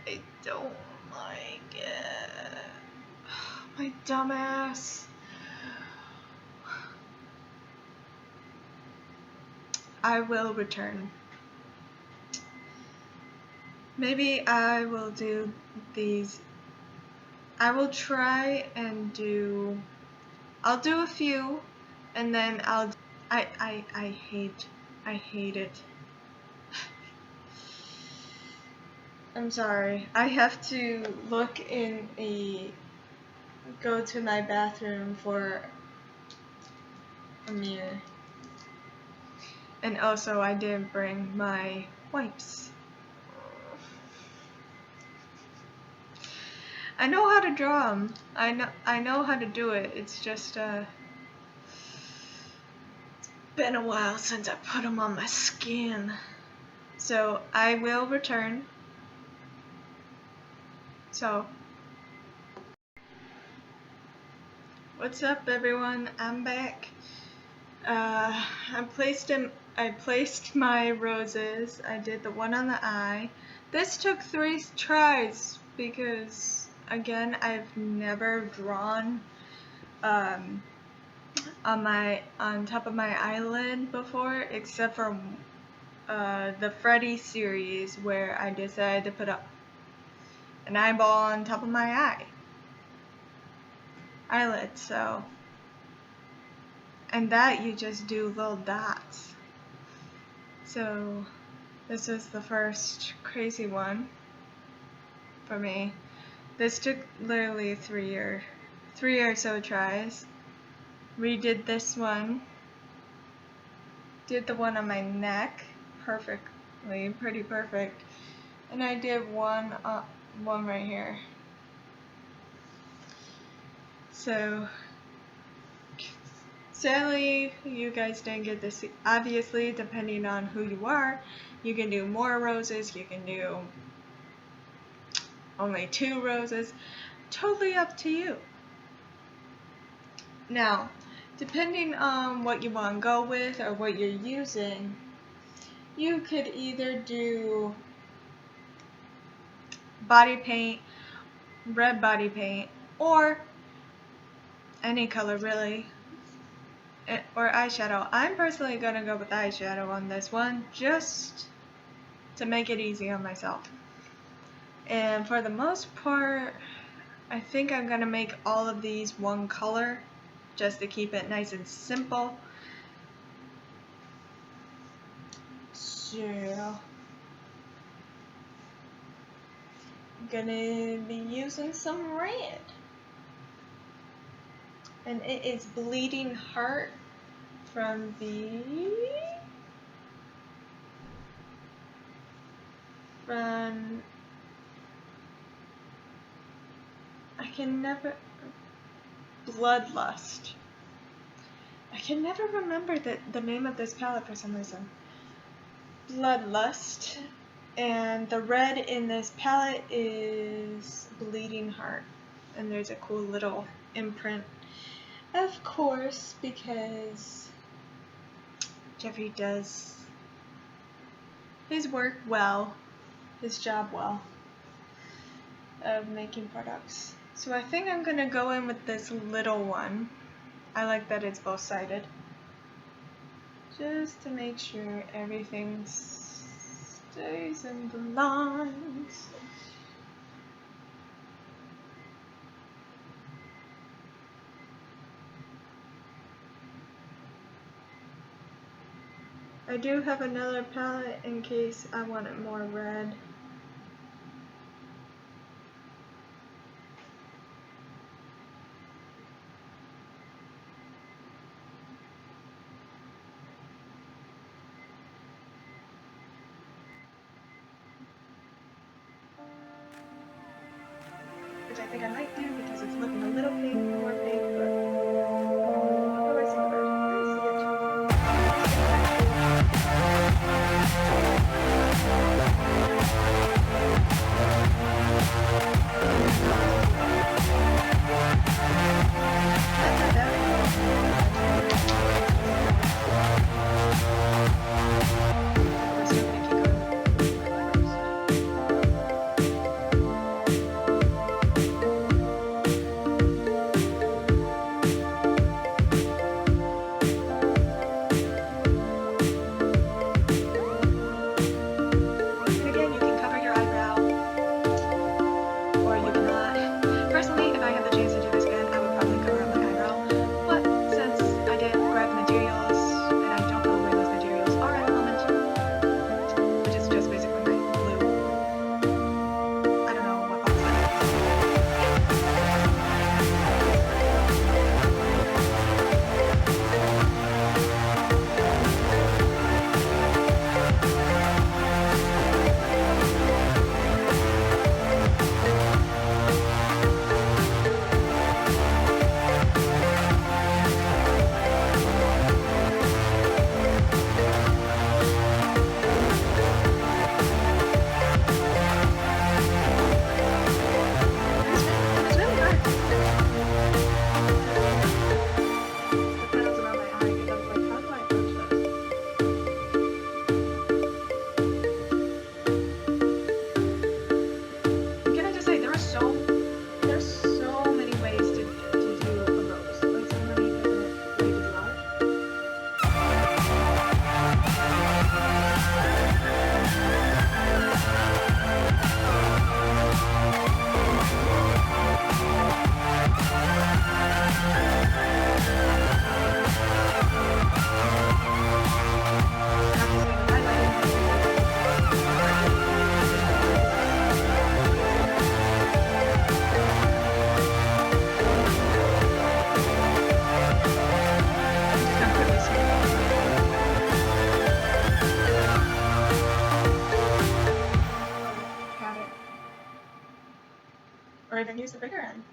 Speaker 1: I don't like it. My dumbass. I will return. Maybe I will do these. I will try and do. I'll do a few, and then I hate it. I'm sorry. I have to go to my bathroom for from you. And also, I didn't bring my wipes. I know how to draw them. I know how to do it. It's just it's been a while since I put them on my skin. So I will return. So what's up, everyone? I'm back. I placed my roses. I did the one on the eye. This took 3 tries because, again, I've never drawn on top of my eyelid before, except for the Freddy series where I decided to put up an eyeball on top of my eyelid. So. And that you just do little dots. So this is the first crazy one for me. This took literally 3 or so tries. Redid this one. Did the one on my neck perfectly, pretty perfect. And I did one right here. So sadly, you guys didn't get to see. Obviously, depending on who you are, you can do more roses, you can do only 2 roses. Totally up to you. Now, depending on what you want to go with or what you're using, you could either do body paint, red body paint, or any color really. Or eyeshadow. I'm personally going to go with eyeshadow on this one, just to make it easy on myself. And for the most part, I think I'm going to make all of these one color, just to keep it nice and simple. So, I'm going to be using some red. And it is Bleeding Heart from I can never, Bloodlust. I can never remember the name of this palette for some reason. Bloodlust. And the red in this palette is Bleeding Heart. And there's a cool little imprint. Of course, because Jeffrey does his work well, his job well, of making products. So I think I'm going to go in with this little one. I like that it's both-sided. Just to make sure everything stays in the lines. I do have another palette in case I want it more red. Which I think I might do because it's looking a little pink, more pink, but oh, do I see red? I see it.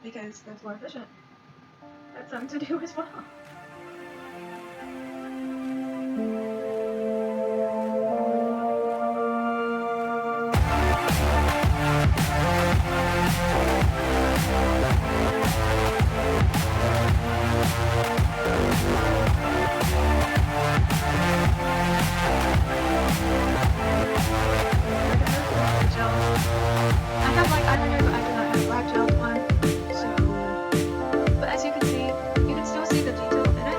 Speaker 1: because that's more efficient. That's something to do as well. I have like eyeliner, but I do not have black gel one. So, but as you can see, you can still see the detail in it.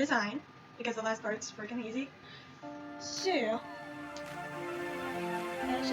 Speaker 1: design because the last part's freaking easy. So, as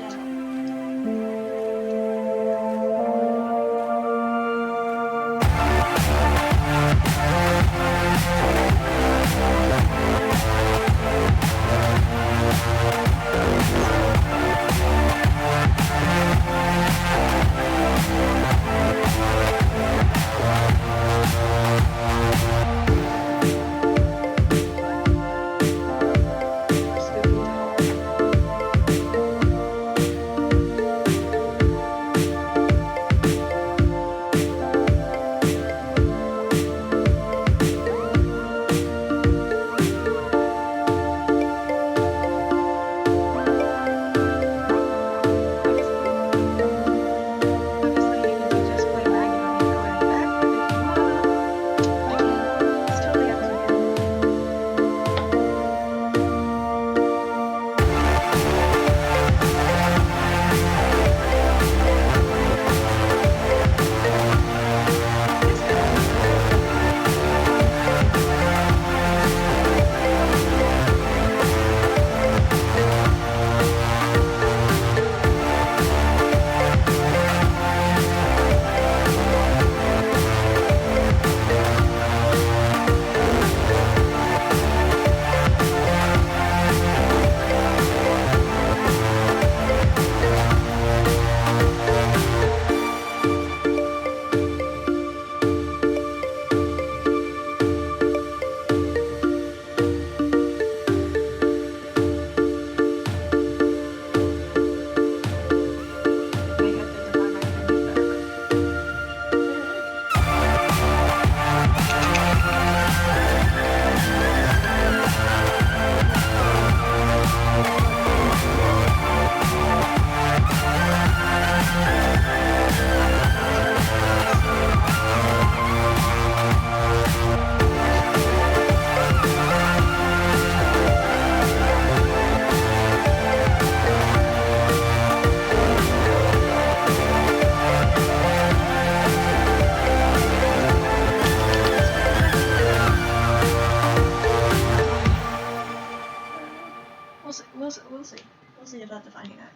Speaker 1: We'll see about defining that.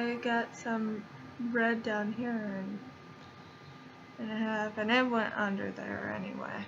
Speaker 1: I got some red down here and a half, and it went under there anyway.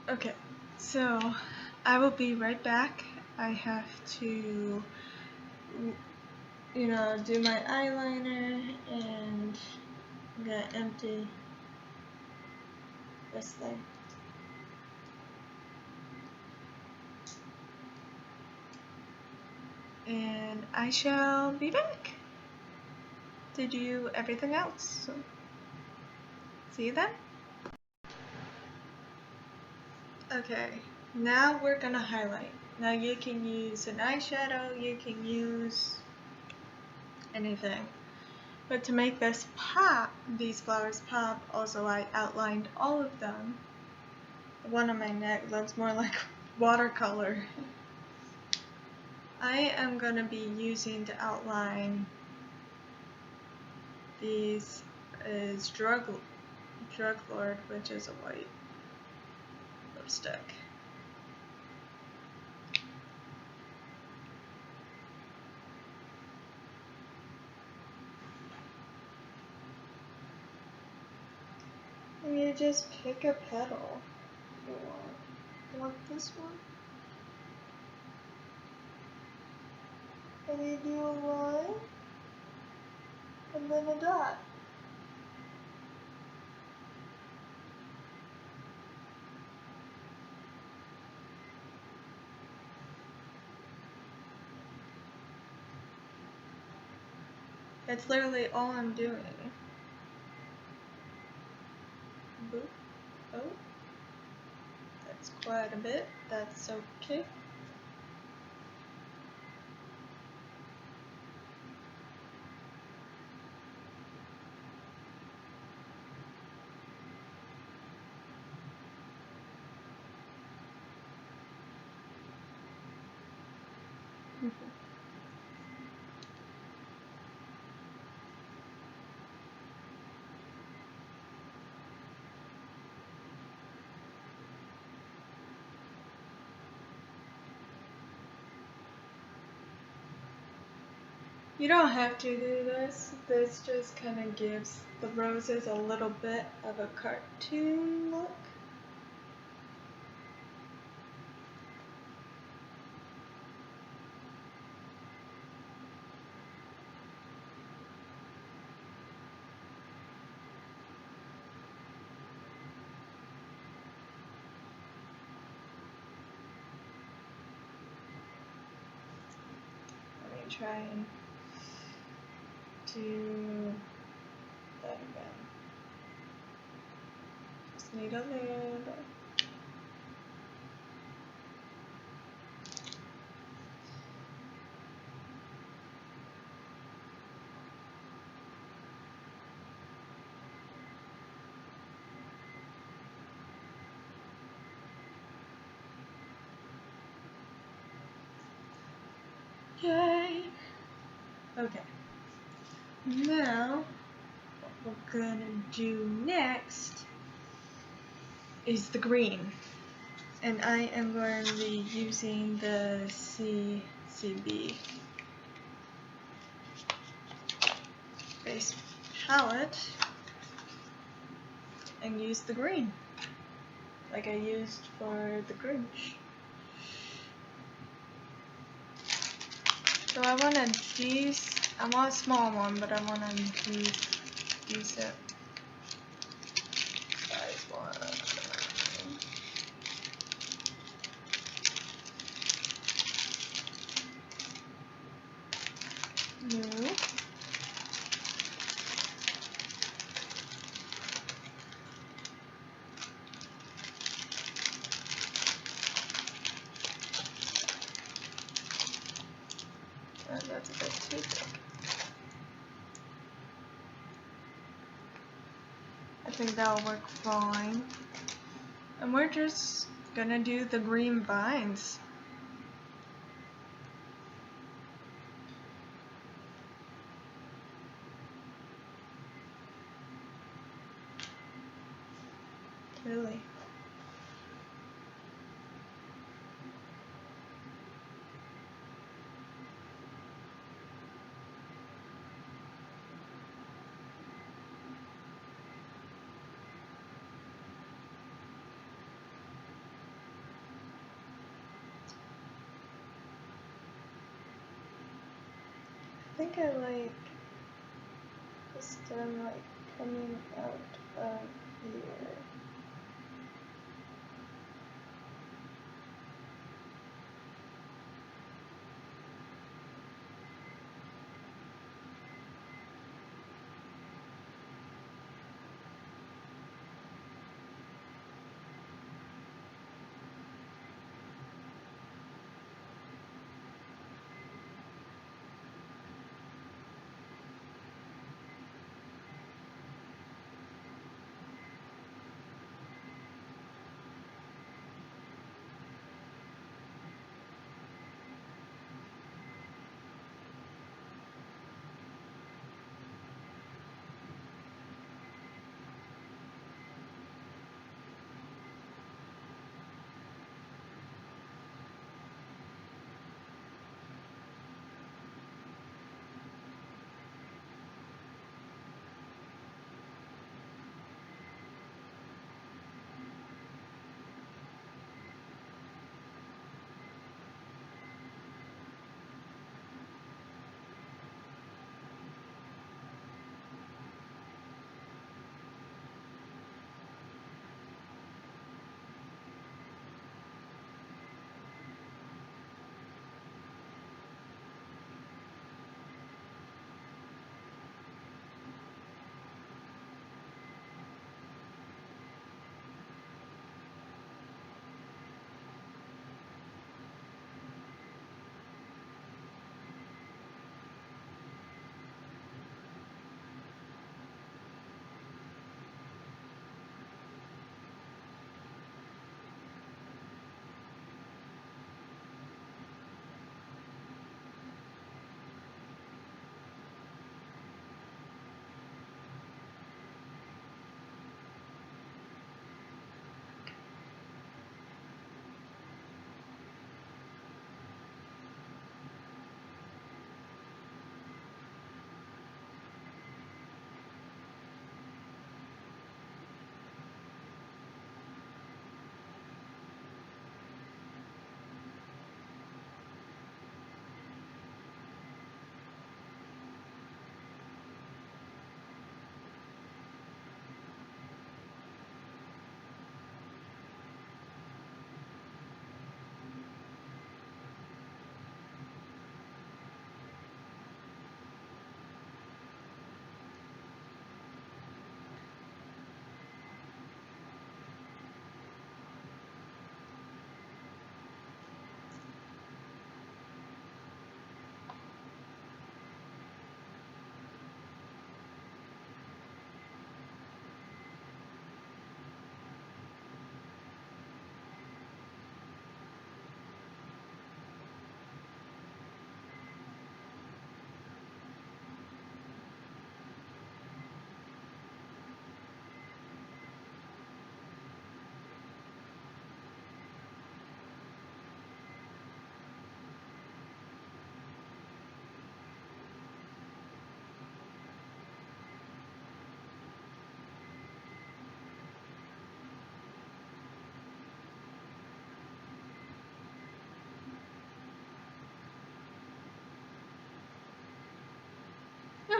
Speaker 1: Okay, so I will be right back. I have to, do my eyeliner, and I'm gonna empty this thing. And I shall be back to do everything else. So, see you then. Okay, now we're gonna highlight. Now you can use an eyeshadow, you can use anything. But to make this pop, these flowers pop, also I outlined all of them. The one on my neck looks more like watercolor. I am gonna be using to outline these is Drug Lord, which is a white lipstick. And you just pick a petal you want. You want this one? And you do a line, and then a dot. That's literally all I'm doing. Boop. Oh. That's quite a bit. That's okay. You don't have to do this. This just kind of gives the roses a little bit of a cartoon look. Let me try and do that again. Just need a little bit. Yay! Okay. Now, what we're gonna do next is the green. And I am going to be using the CCB base palette and use the green like I used for the Grinch. So I want a small one, but I want a decent size one. No. That's a bit too big. I think that'll work fine. And we're just gonna do the green vines. Really. I think I like the stem like coming out of here.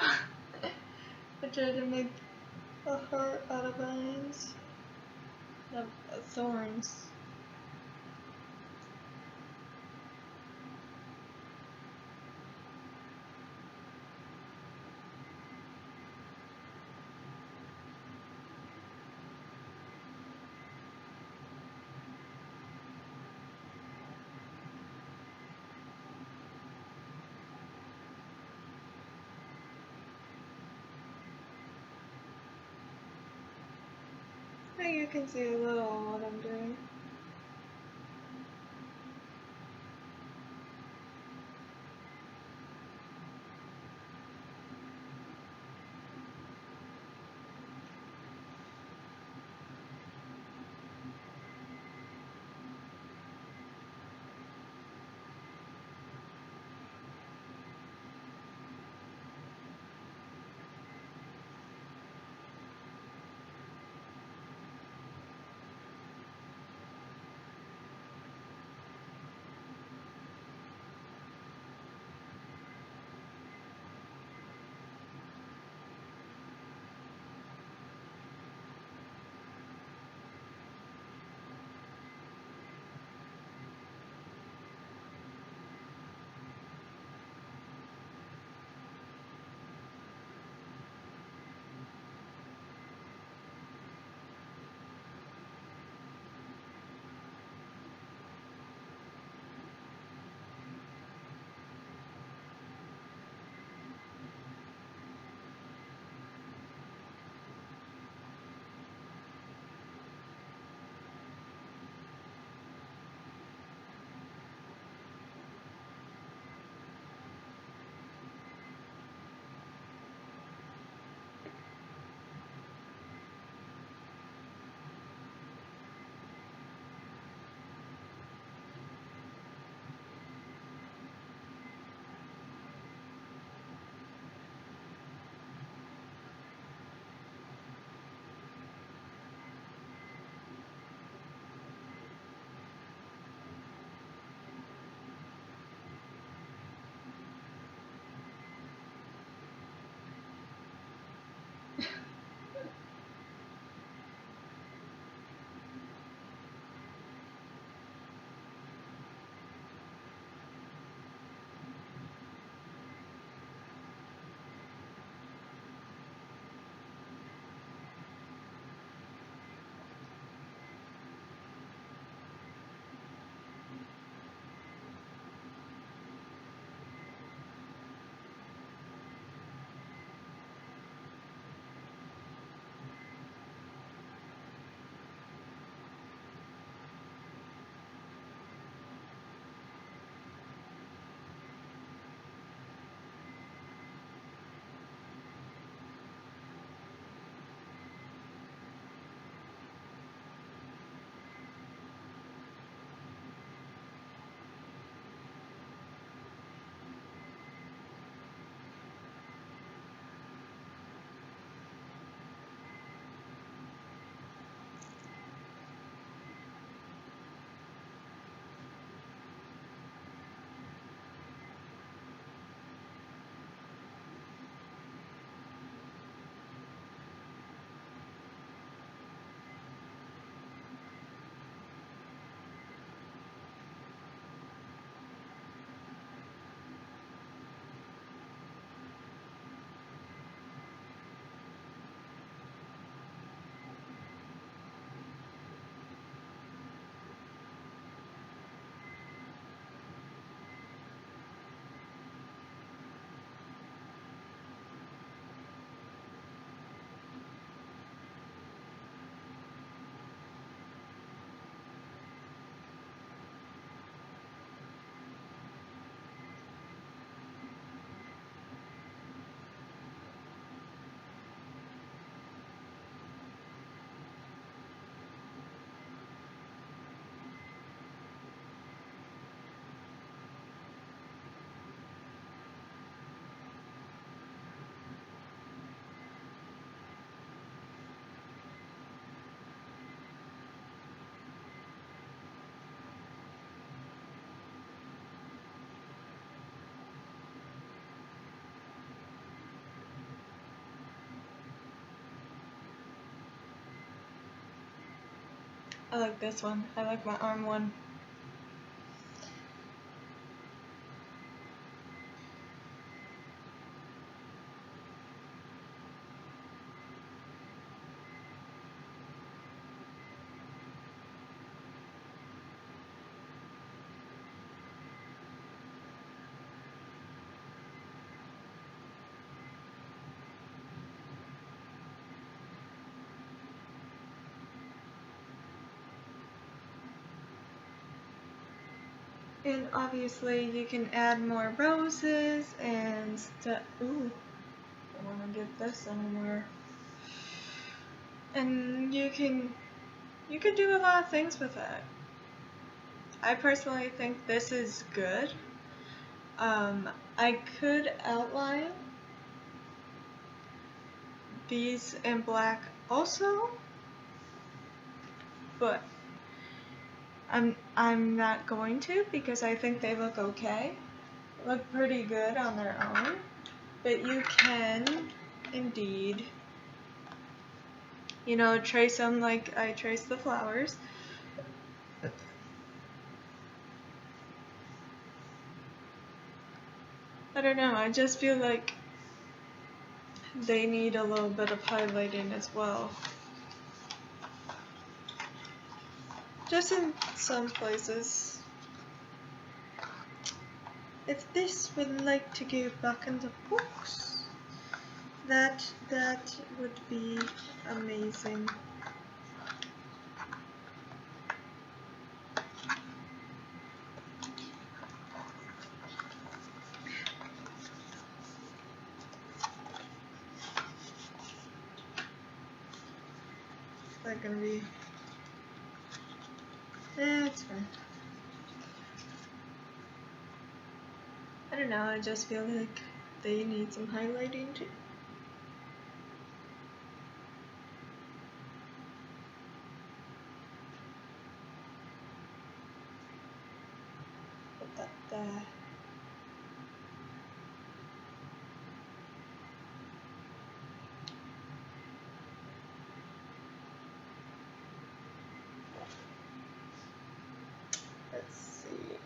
Speaker 1: I tried to make a heart out of vines, of thorns. You can see a little of what I'm doing. I like this one. I like my arm one. And obviously you can add more roses and stuff. Ooh, I want to get this somewhere. And you can do a lot of things with it. I personally think this is good. I could outline these in black also, but I'm not going to because I think they look okay. Look pretty good on their own, but you can indeed, you know, trace them like I traced the flowers. I don't know, I just feel like they need a little bit of highlighting as well. Just in some places. If this would like to go back in the books, that would be amazing. Is that gonna be? It's fine. I don't know, I just feel like they need some highlighting too. Put that there. Let's see.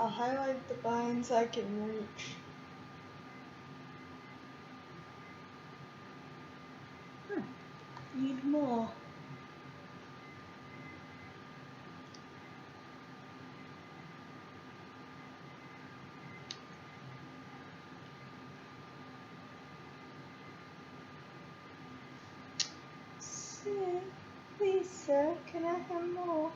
Speaker 1: I'll highlight the vines I can reach. Need more. Sir, please sir, can I have more?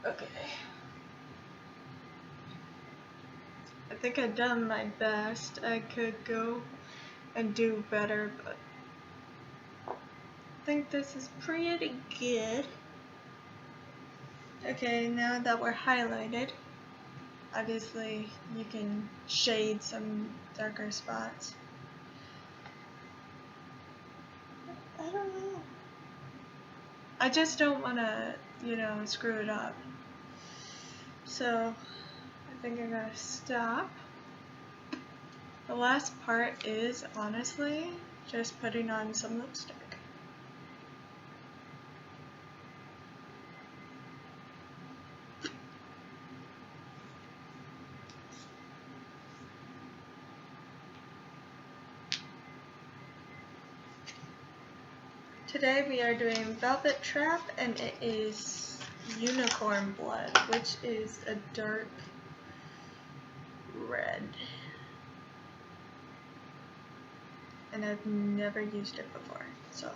Speaker 1: Okay. I think I've done my best. I could go and do better, but I think this is pretty good. Okay, now that we're highlighted, obviously you can shade some darker spots. I don't know. I just don't want to, screw it up. So I think I gotta stop. The last part is honestly just putting on some lipstick. Today we are doing Velvet Trap, and it is Unicorn Blood, which is a dark red. And I've never used it before, so.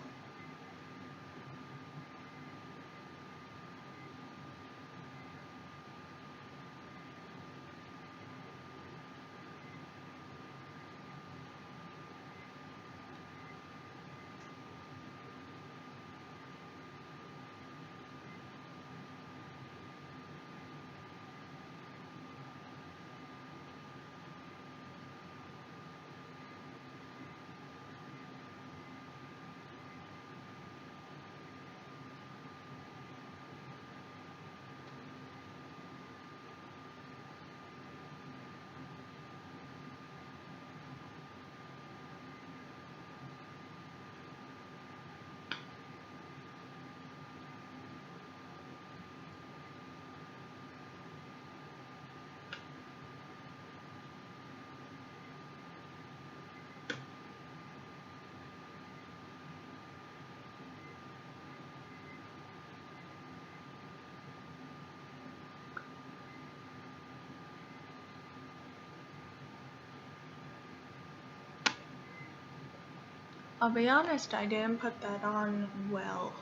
Speaker 1: I'll be honest, I didn't put that on well.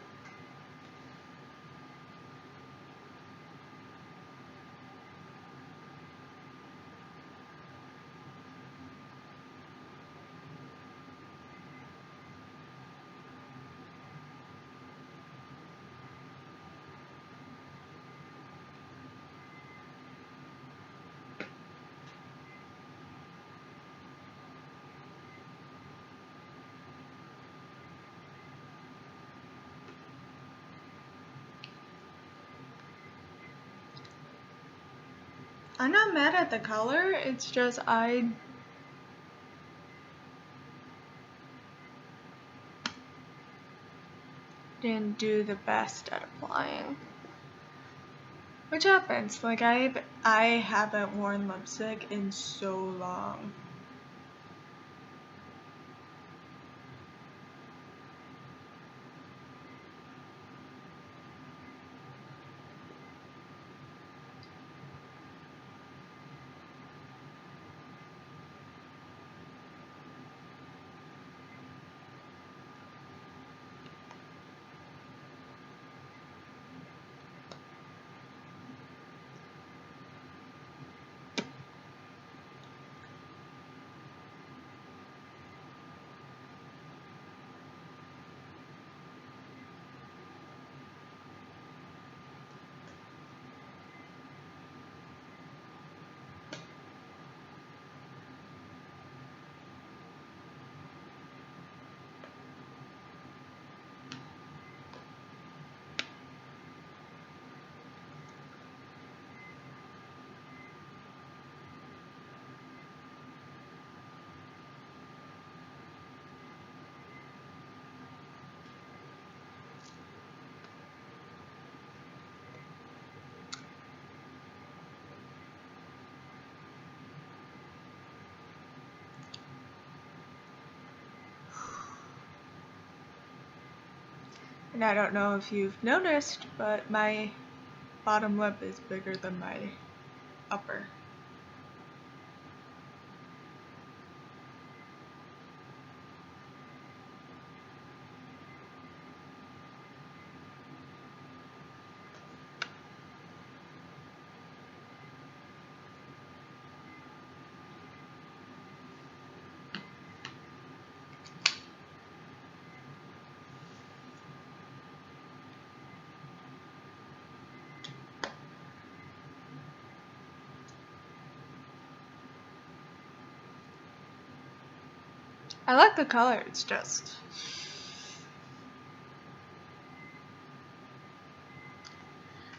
Speaker 1: I'm not mad at the color, it's just I didn't do the best at applying. Which happens, like I haven't worn lipstick in so long. And I don't know if you've noticed, but my bottom lip is bigger than my upper. I like the color, it's just...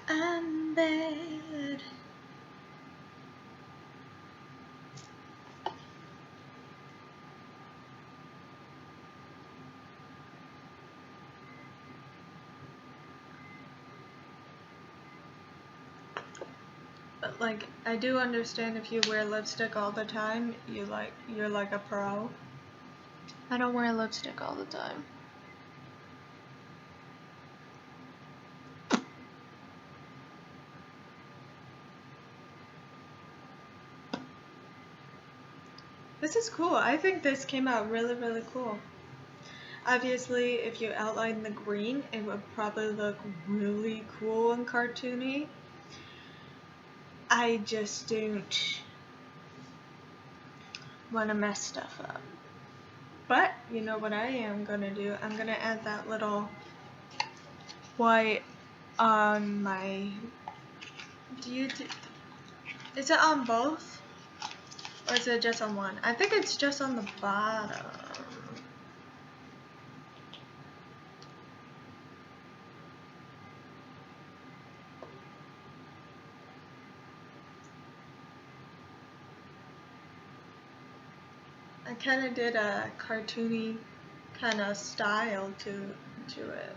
Speaker 1: I'm bad. But like, I do understand if you wear lipstick all the time, you're like a pro. I don't wear lipstick all the time. This is cool. I think this came out really, really cool. Obviously, if you outline the green, it would probably look really cool and cartoony. I just don't want to mess stuff up. But, you know what I am going to do? I'm going to add that little white on my... Is it on both? Or is it just on one? I think it's just on the bottom. I kind of did a cartoony kind of style to it,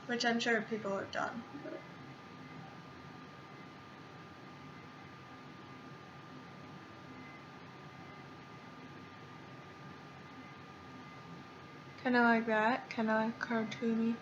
Speaker 1: which I'm sure people have done. Kind of like that, kind of like cartoony.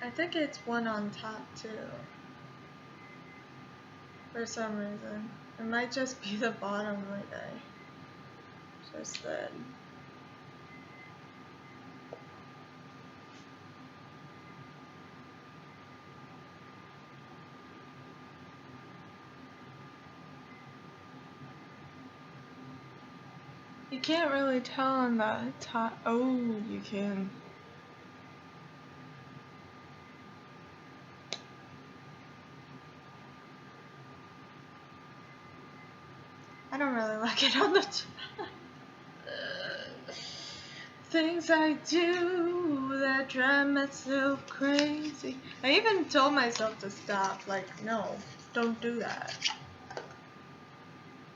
Speaker 1: I think it's one on top too, for some reason. It might just be the bottom like I just did. You can't really tell on the top. Oh, you can. I don't really like it on the top. Things I do that drive myself crazy. I even told myself to stop. Like, no, don't do that.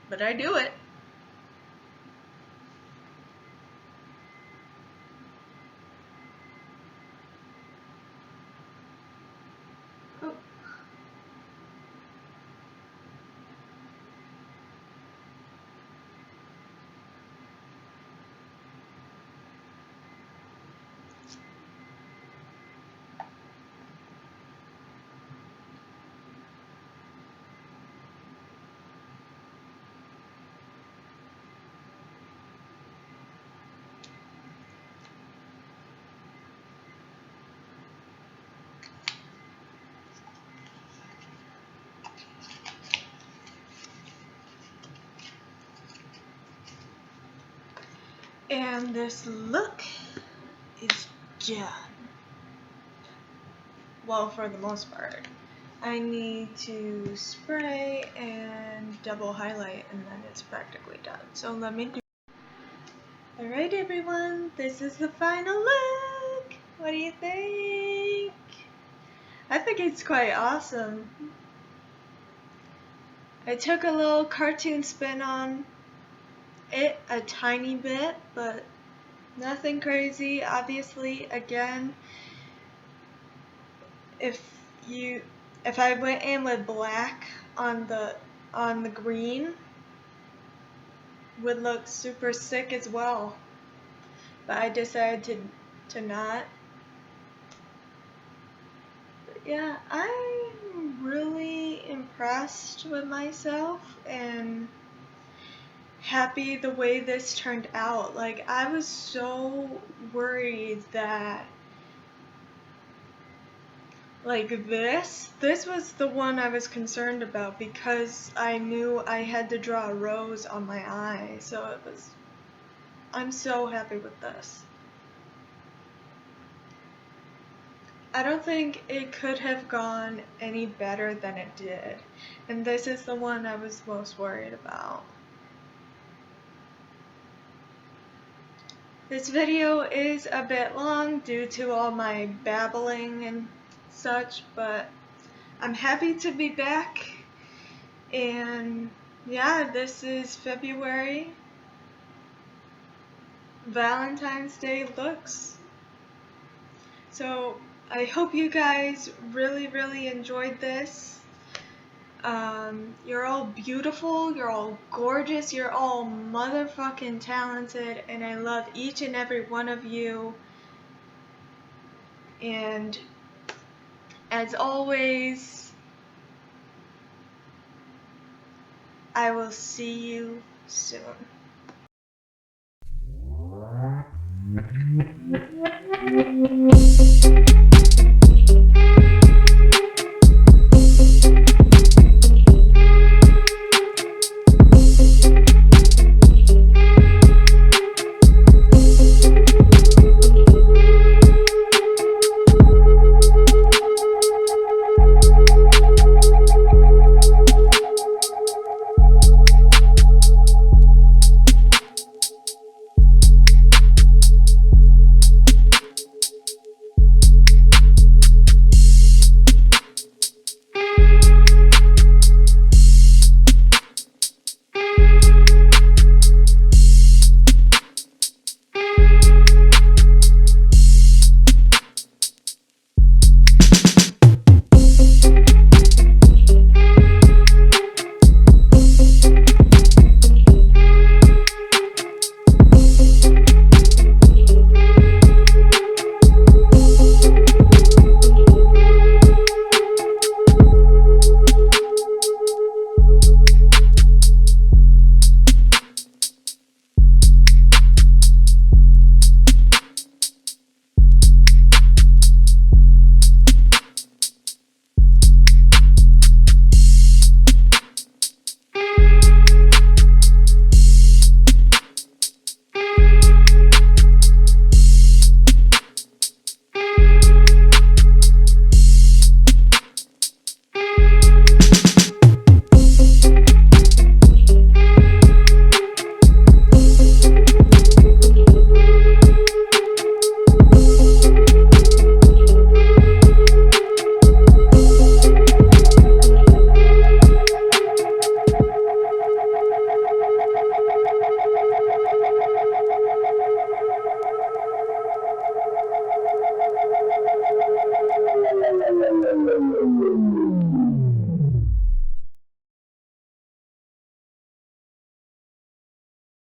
Speaker 1: But I do it. Oh. And this look is done. Well, for the most part. I need to spray and double highlight and then it's practically done. So let me do. Alright everyone, this is the final look. What do you think? I think it's quite awesome. I took a little cartoon spin on it a tiny bit, but nothing crazy. Obviously, again, if I went in with black on the green, would look super sick as well. But I decided to not. But yeah, I'm really impressed with myself and happy the way this turned out. Like, I was so worried that like this was the one I was concerned about because I knew I had to draw a rose on my eye, so I'm so happy with this. I don't think it could have gone any better than it did, and this is the one I was most worried about. This video is a bit long due to all my babbling and such, but I'm happy to be back, and yeah, this is February Valentine's Day looks. So I hope you guys really enjoyed this. You're all beautiful, you're all gorgeous, you're all motherfucking talented, and I love each and every one of you. And as always, I will see you soon.